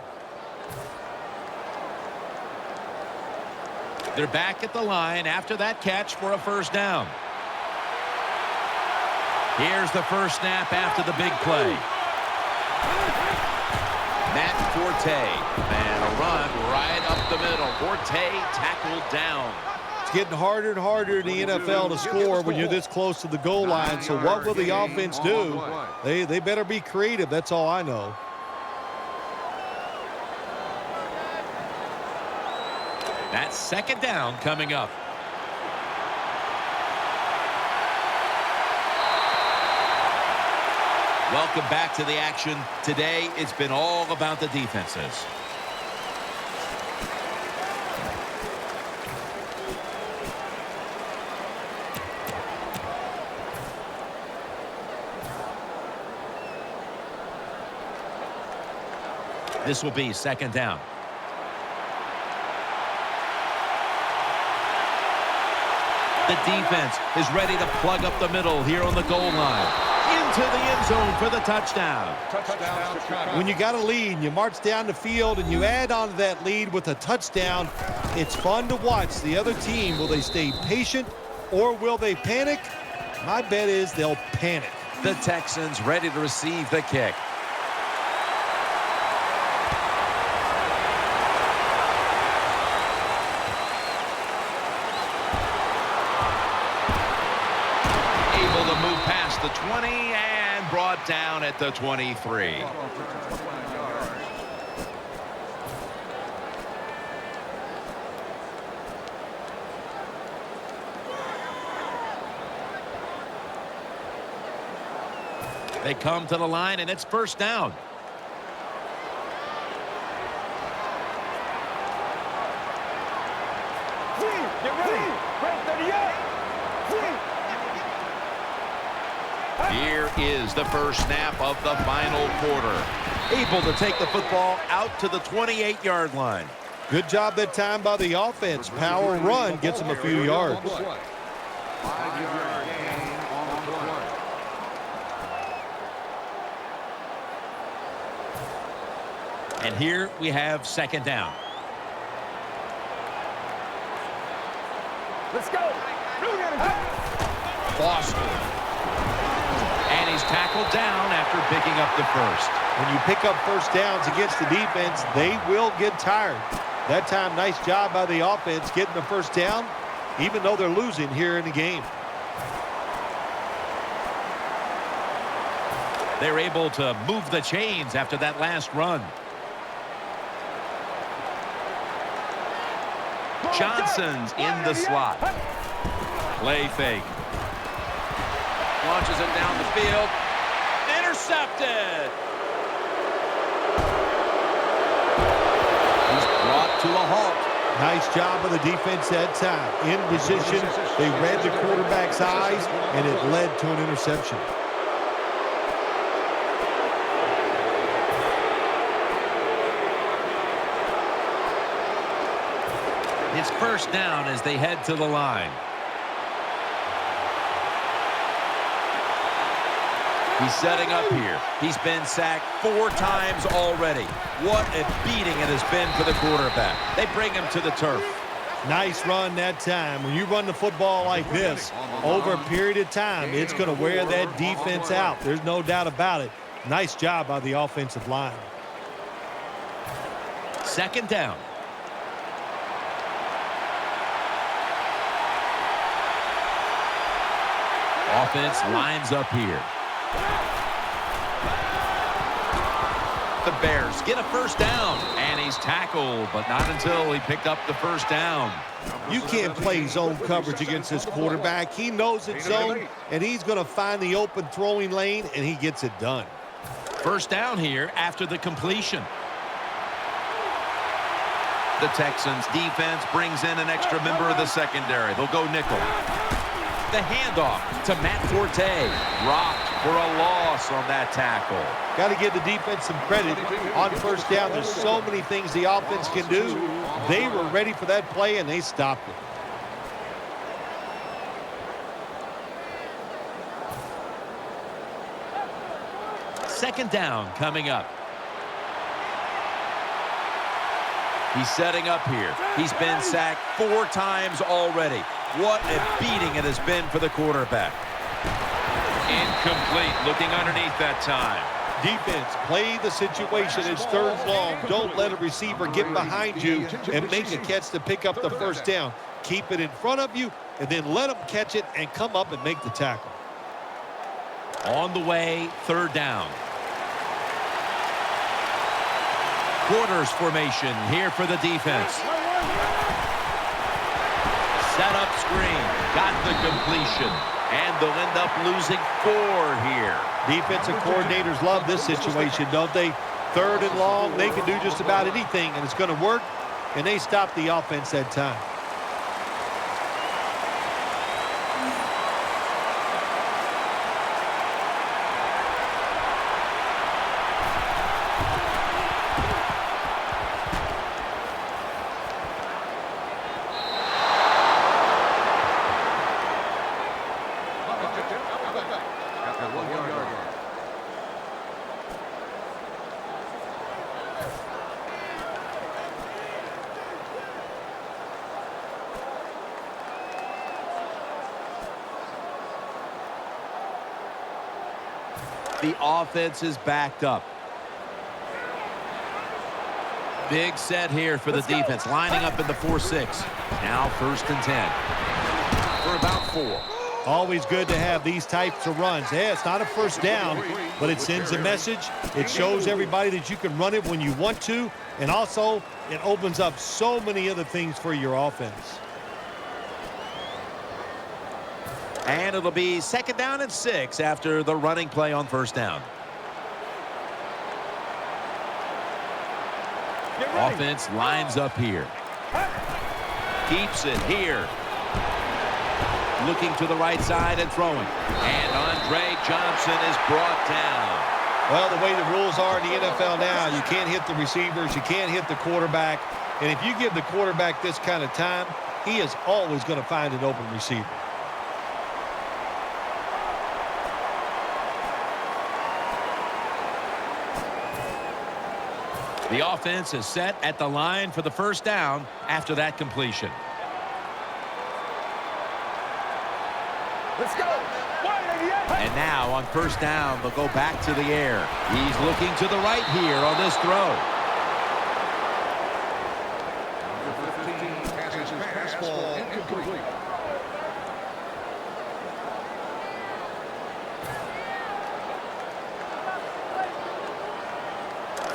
They're back at the line after that catch for a 1st down. Here's the 1st snap after the big play. Matt Forte. And a run right up the middle. Forte tackled down. It's getting harder and harder in the NFL to score when you're this close to the goal line. So what will the offense do? They better be creative. That's all I know. That's 2nd down coming up. Welcome back to the action. Today, it's been all about the defenses. This will be second down. The defense is ready to plug up the middle here on the goal line. Into the end zone for the touchdown. Touchdown, Chicago. When you got a lead and you march down the field and you add on to that lead with a touchdown, it's fun to watch the other team. Will they stay patient or will they panic? My bet is they'll panic. The Texans ready to receive the kick. Able to move past the 20 and brought down at the 23. They come to the line, and it's first down. Get ready. Break 38. Here is the first snap of the final quarter. Able to take the football out to the 28-yard line. Good job that time by the offense. Power run gets them a few yards. 5-yard gain on the play. And here we have second down. Let's go. Foster. And he's tackled down after picking up the first. When you pick up first downs against the defense, they will get tired. That time, nice job by the offense getting the first down, even though they're losing here in the game. They're able to move the chains after that last run. Johnson's in the slot. Play fake. Launches it down the field. Intercepted. He's brought to a halt. Nice job of the defense that time. In position, they read the quarterback's eyes, and it led to an interception. It's first down as they head to the line. He's setting up here. He's been sacked 4 times already. What a beating it has been for the quarterback. They bring him to the turf. Nice run that time. When you run the football like this, over a period of time, it's going to wear that defense out. There's no doubt about it. Nice job by the offensive line. Second down. Offense lines up here. The Bears get a first down, and he's tackled, but not until he picked up the first down. You can't play zone coverage against this quarterback. He knows it's zone, and he's going to find the open throwing lane, and he gets it done. First down here after the completion. The Texans defense brings in an extra member of the secondary. They'll go nickel. The handoff to Matt Forte. Rocked for a loss on that tackle. Got to give the defense some credit on first down. There's so many things the offense can do. They were ready for that play, and they stopped it. Second down coming up. He's setting up here. He's been sacked 4 times already. What a beating it has been for the quarterback. Incomplete, looking underneath that time. Defense, play the situation. It's third long. Don't let a receiver get behind you and make a catch to pick up the first down. Keep it in front of you, and then let them catch it and come up and make the tackle. On the way, third down. Quarters formation here for the defense. Set up screen. Got the completion. And they'll end up losing 4 here. Defensive coordinators love this situation, don't they? Third and long, they can do just about anything, and it's going to work, and they stop the offense that time. The offense is backed up. Big set here for the defense, lining up in the 4-6. Now 1st and 10 for about 4. Always good to have these types of runs. Yeah, it's not a first down, but it sends a message. It shows everybody that you can run it when you want to, and also it opens up so many other things for your offense. And it'll be 2nd down and 6 after the running play on 1st down. Offense lines up here. Keeps it here. Looking to the right side and throwing. And Andre Johnson is brought down. Well, the way the rules are in the NFL now, you can't hit the receivers, you can't hit the quarterback. And if you give the quarterback this kind of time, he is always going to find an open receiver. The offense is set at the line for the 1st down after that completion. Let's go. And now on 1st down, they'll go back to the air. He's looking to the right here on this throw. Passes his fastball incomplete.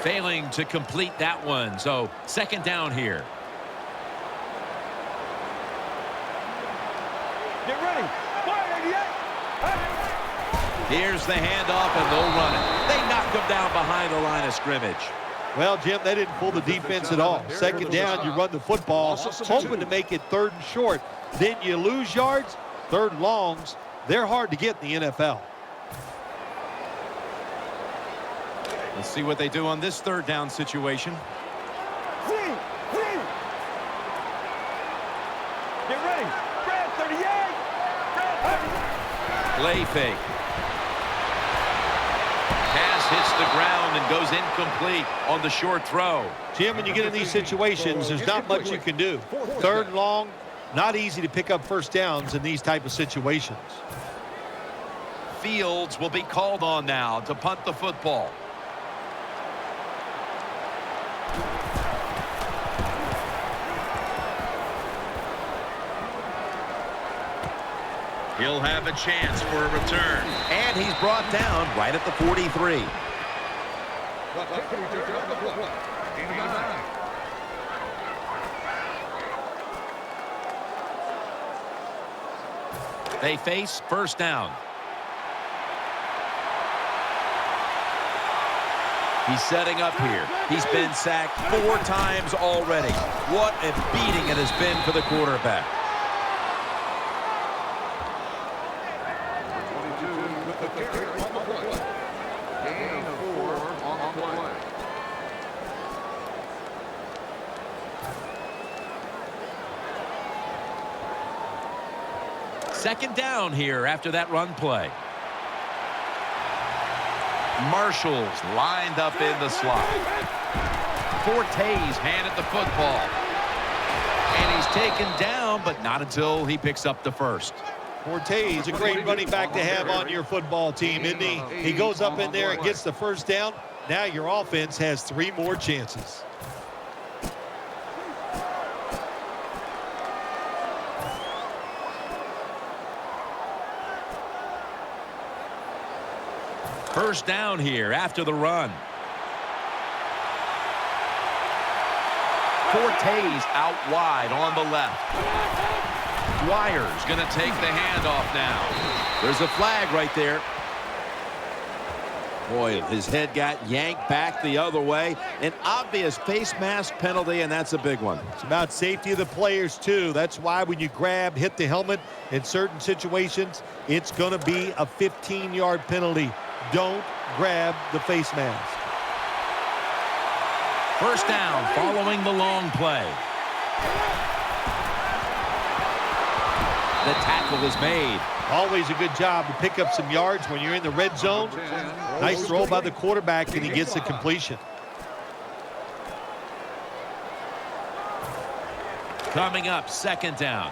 Failing to complete that one, so 2nd down here. Get ready. Here's the handoff, and they'll run it. They knock him down behind the line of scrimmage. Well, Jim, they didn't pull the defense at all. 2nd down, you run the football, hoping to make it 3rd and short. Then you lose yards, 3rd and longs. They're hard to get in the NFL. Let's see what they do on this 3rd down situation. Get ready. Brad 38. Play fake. Pass hits the ground and goes incomplete on the short throw. Jim, when you get in these situations, there's not much you can do. 3rd and long, not easy to pick up 1st downs in these type of situations. Fields will be called on now to punt the football. He'll have a chance for a return. And he's brought down right at the 43. They face 1st down. He's setting up here. He's been sacked 4 times already. What a beating it has been for the quarterback. Gain of 4 on the play. Second down here after that run play. Marshall's lined up in the slot. Forte's handed the football. And he's taken down, but not until he picks up the first. Forte is a great running back to have on your football team, isn't he? He goes up in there and gets the first down. Now your offense has 3 more chances. First down here after the run. Forte's out wide on the left. Dwyer's going to take the handoff now. There's a flag right there. Boy, his head got yanked back the other way. An obvious face mask penalty, and that's a big one. It's about safety of the players, too. That's why when you grab, hit the helmet in certain situations, it's going to be a 15-yard penalty. Don't grab the face mask. First down following the long play. The tackle is made. Always a good job to pick up some yards when you're in the red zone. Nice throw by the quarterback, and he gets the completion. Coming up, second down.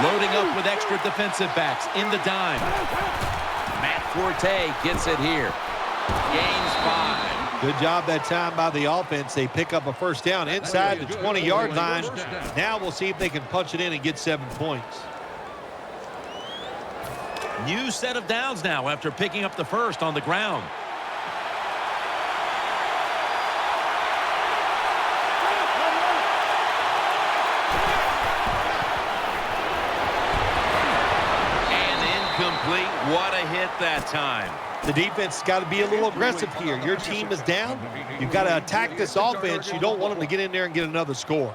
Loading up with extra defensive backs in the dime. Matt Forte gets it here. Gains 5. Good job that time by the offense. They pick up a first down inside the 20-yard line. Now we'll see if they can punch it in and get 7 points. New set of downs now after picking up the first on the ground. Complete. What a hit that time. The defense has got to be a little aggressive here. Your team is down. You've got to attack this offense. You don't want them to get in there and get another score.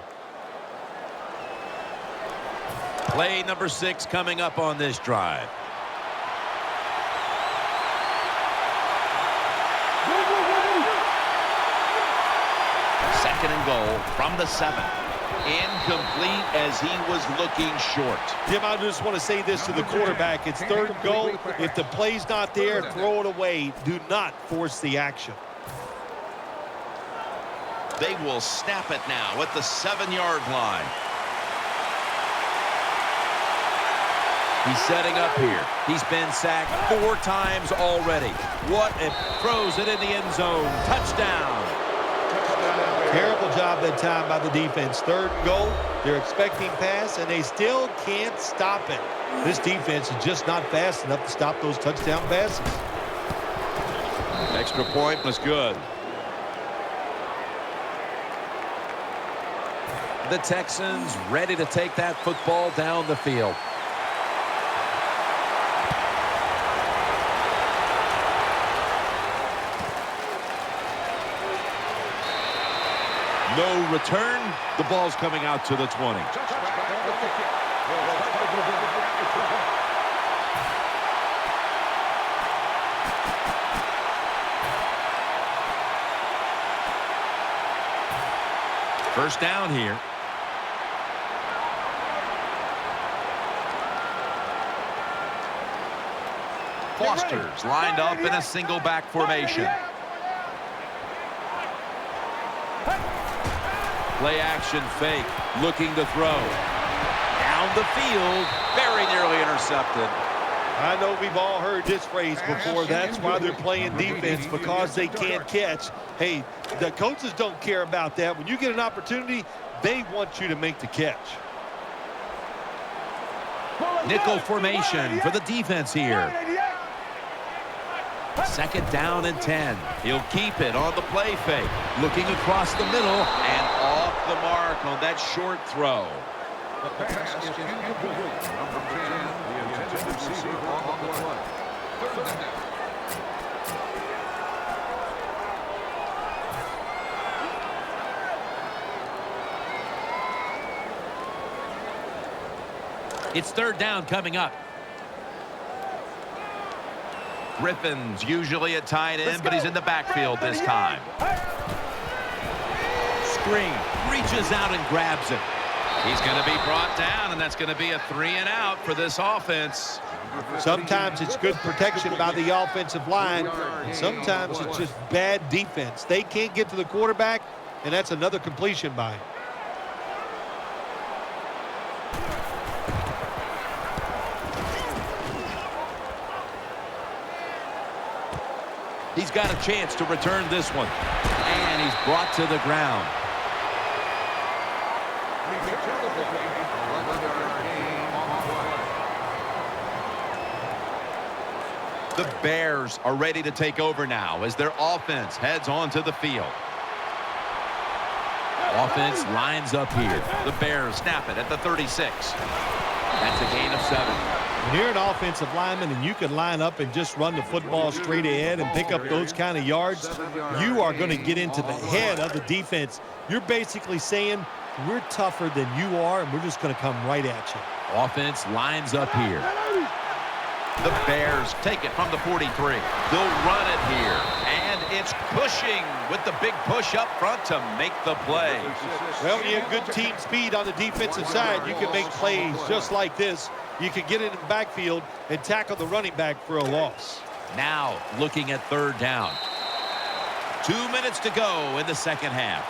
Play number 6 coming up on this drive. Second and goal from the 7. Incomplete as he was looking short. Jim, I just want to say this to the quarterback. It's third and goal. If the play's not there, throw it away. Do not force the action. They will snap it now at the 7-yard line. He's setting up here. He's been sacked 4 times already. What if throws it in the end zone. Touchdown. Terrible job that time by the defense. Third and goal. They're expecting pass, and they still can't stop it. This defense is just not fast enough to stop those touchdown passes. Extra point was good. The Texans ready to take that football down the field. No return. The ball's coming out to the 20. First down here. Foster's lined up in a single back formation. Play action fake, looking to throw. Down the field, very nearly intercepted. I know we've all heard this phrase before. That's why they're playing defense, because they can't catch. Hey, the coaches don't care about that. When you get an opportunity, they want you to make the catch. Nickel formation for the defense here. Second down and 10. He'll keep it on the play fake. Looking across the middle and off the mark on that short throw. The pass is incomplete. Number 10, the intended receiver on the play. Third down. It's third down coming up. Griffin's usually a tight end, but he's in the backfield this time. Screen, reaches out and grabs it. He's going to be brought down, and that's going to be a 3-and-out for this offense. Sometimes it's good protection by the offensive line, and sometimes it's just bad defense. They can't get to the quarterback, and that's another completion by him. He's got a chance to return this one. And he's brought to the ground. The Bears are ready to take over now as their offense heads onto the field. Offense lines up here. The Bears snap it at the 36. That's a gain of 7. When you're an offensive lineman and you can line up and just run the football straight ahead and pick up those kind of yards, you are going to get into the head of the defense. You're basically saying, we're tougher than you are, and we're just going to come right at you. Offense lines up here. The Bears take it from the 43. They'll run it here. And it's Cushing with the big push up front to make the play. Well, when you have good team speed on the defensive side, you can make plays just like this. You can get in the backfield and tackle the running back for a loss. Now looking at third down. 2 minutes to go in the second half.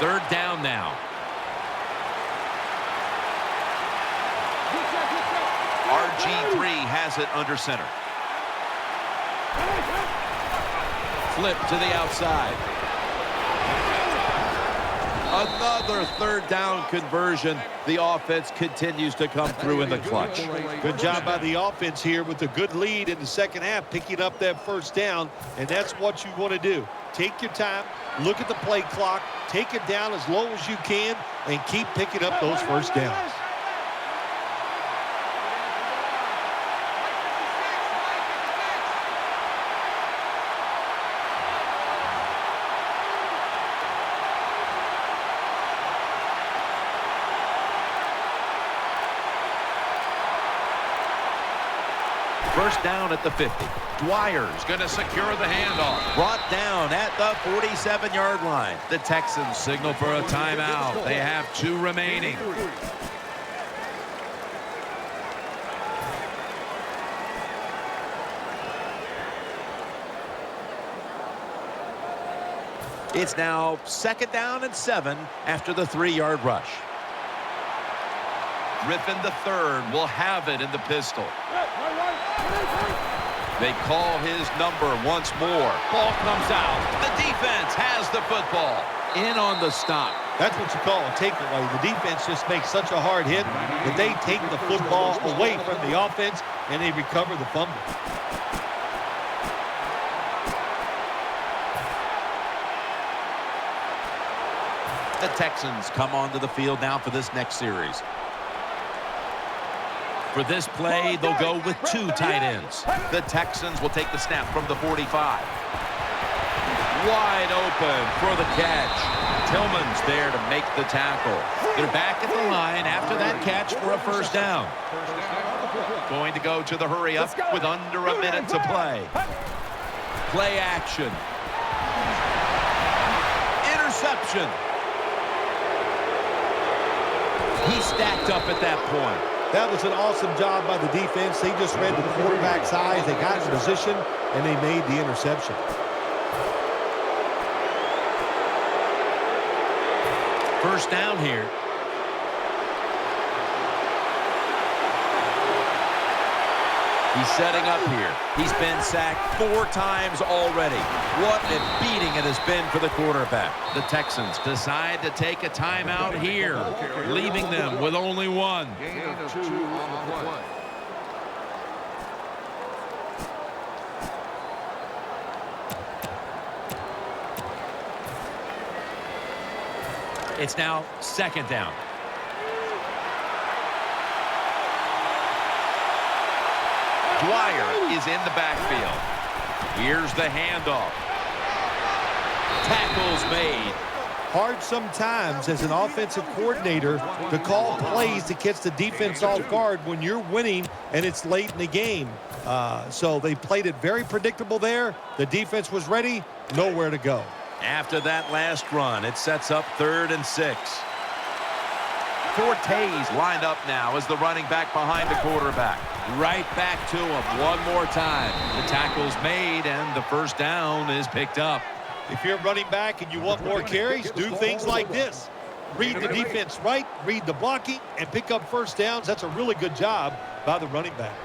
Third down now. RG3 has it under center. Flip to the outside. Another third down conversion. The offense continues to come through in the clutch. Good job by the offense here with a good lead in the second half, picking up that first down, and that's what you want to do. Take your time, look at the play clock, take it down as low as you can, and keep picking up those first downs. First down at the 50. Dwyer's going to secure the handoff. Brought down at the 47-yard line. The Texans signal for a timeout. They have 2 remaining. It's now 2nd down and 7 after the 3-yard rush. Griffin III will have it in the pistol. They call his number once more. Ball comes out. The defense has the football. In on the stop. That's what you call a takeaway. The defense just makes such a hard hit that they take the football away from the offense and they recover the fumble. The Texans come onto the field now for this next series. For this play, they'll go with 2 tight ends. The Texans will take the snap from the 45. Wide open for the catch. Tillman's there to make the tackle. They're back at the line after that catch for a first down. Going to go to the hurry up with under a minute to play. Play action. Interception. He stacked up at that point. That was an awesome job by the defense. They just read the quarterback's eyes. They got in position, and they made the interception. First down here. He's setting up here. He's been sacked 4 times already. What a beating it has been for the quarterback. The Texans decide to take a timeout here, leaving them with only 1. Gain of 2 on the play. It's now 2nd down. Dwyer is in the backfield. Here's the handoff. Tackles made. Hard sometimes as an offensive coordinator to call plays that gets the defense off guard when you're winning and it's late in the game. So they played it very predictable there. The defense was ready, nowhere to go. After that last run, it sets up 3rd and 6. Forte's lined up now as the running back behind the quarterback. Right back to him one more time. The tackle's made and the first down is picked up. If you're running back and you want more carries, do things like this. Read the defense right, read the blocking, and pick up first downs. That's a really good job by the running back.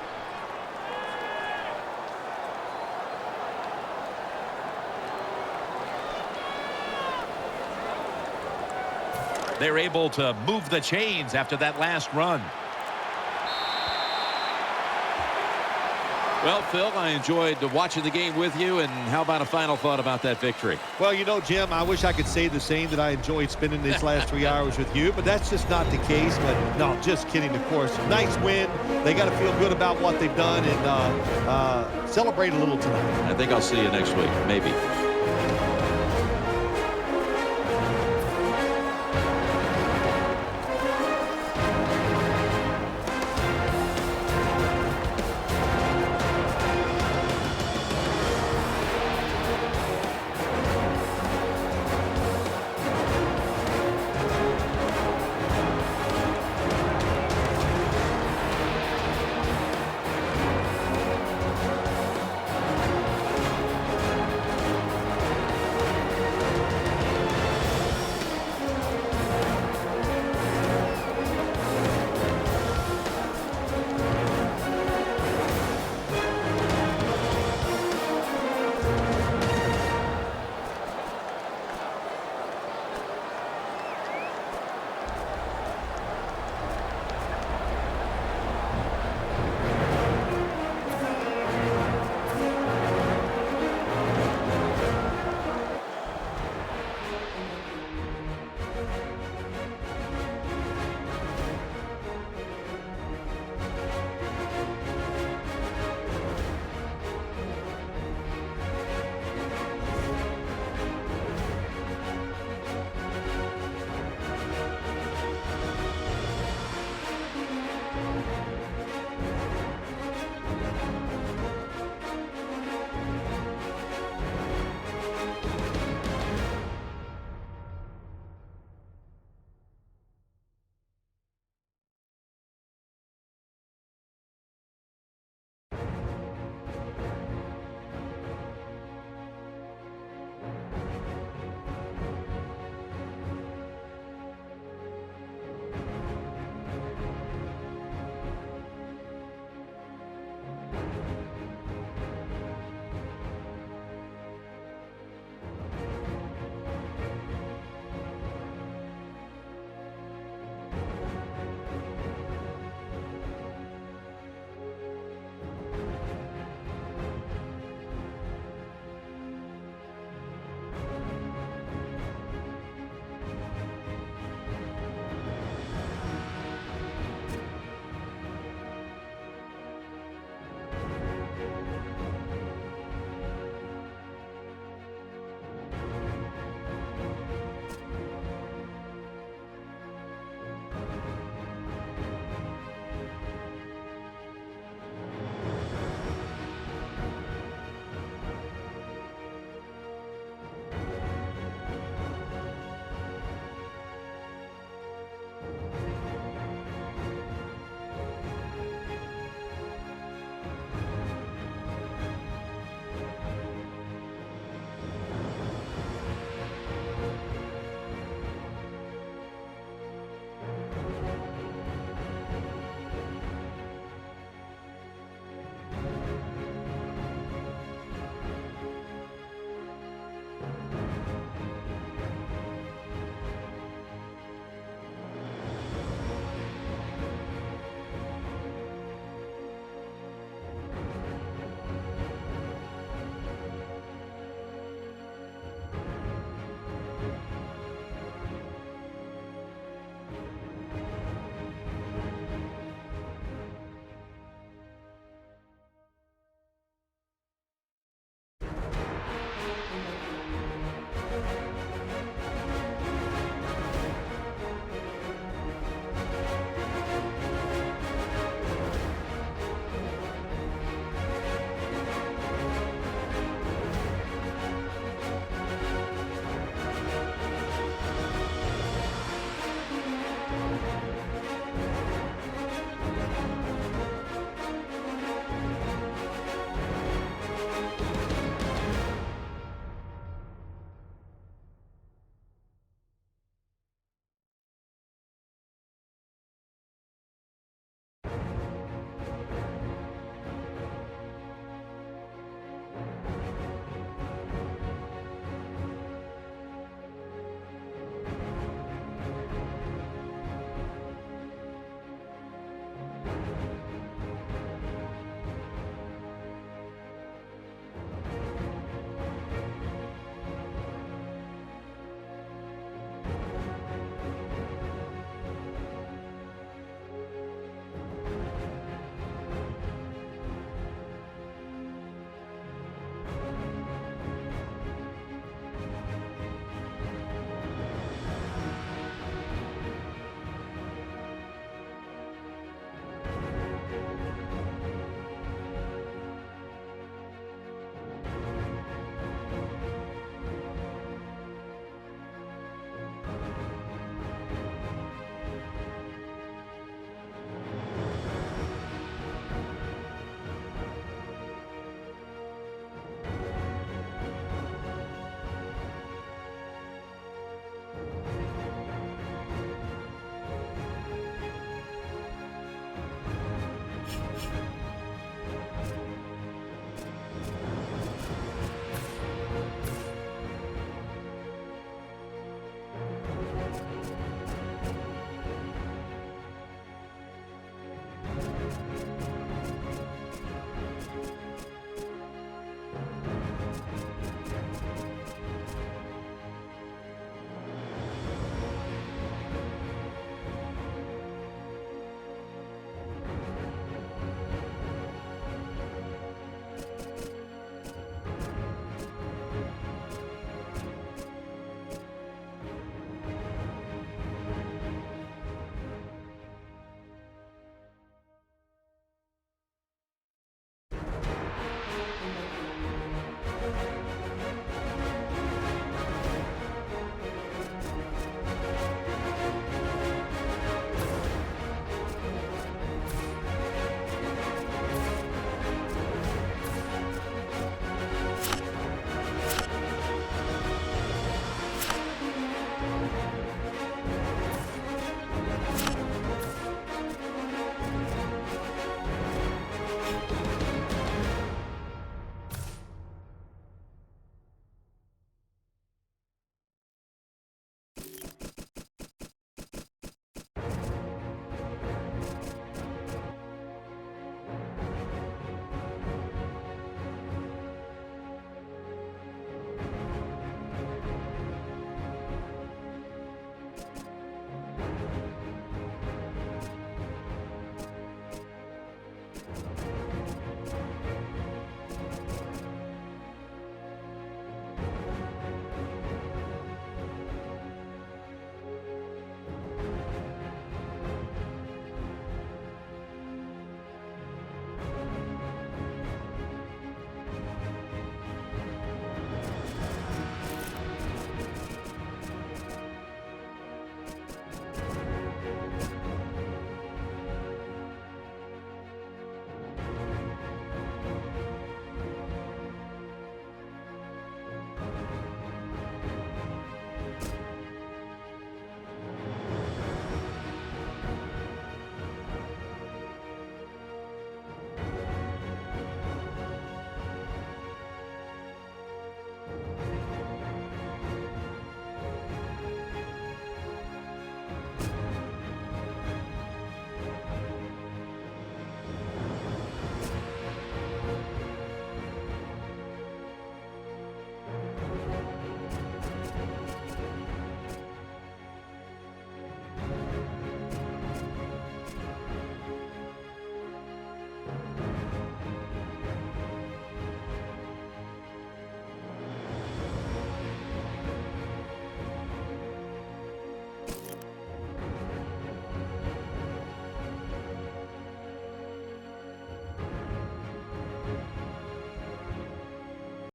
They're able to move the chains after that last run. Well, Phil, I enjoyed watching the game with you, and how about a final thought about that victory? Well, you know, Jim, I wish I could say the same, that I enjoyed spending these last 3 hours with you, but that's just not the case. But no, just kidding, of course. Nice win. They got to feel good about what they've done and celebrate a little tonight. I think I'll see you next week, maybe.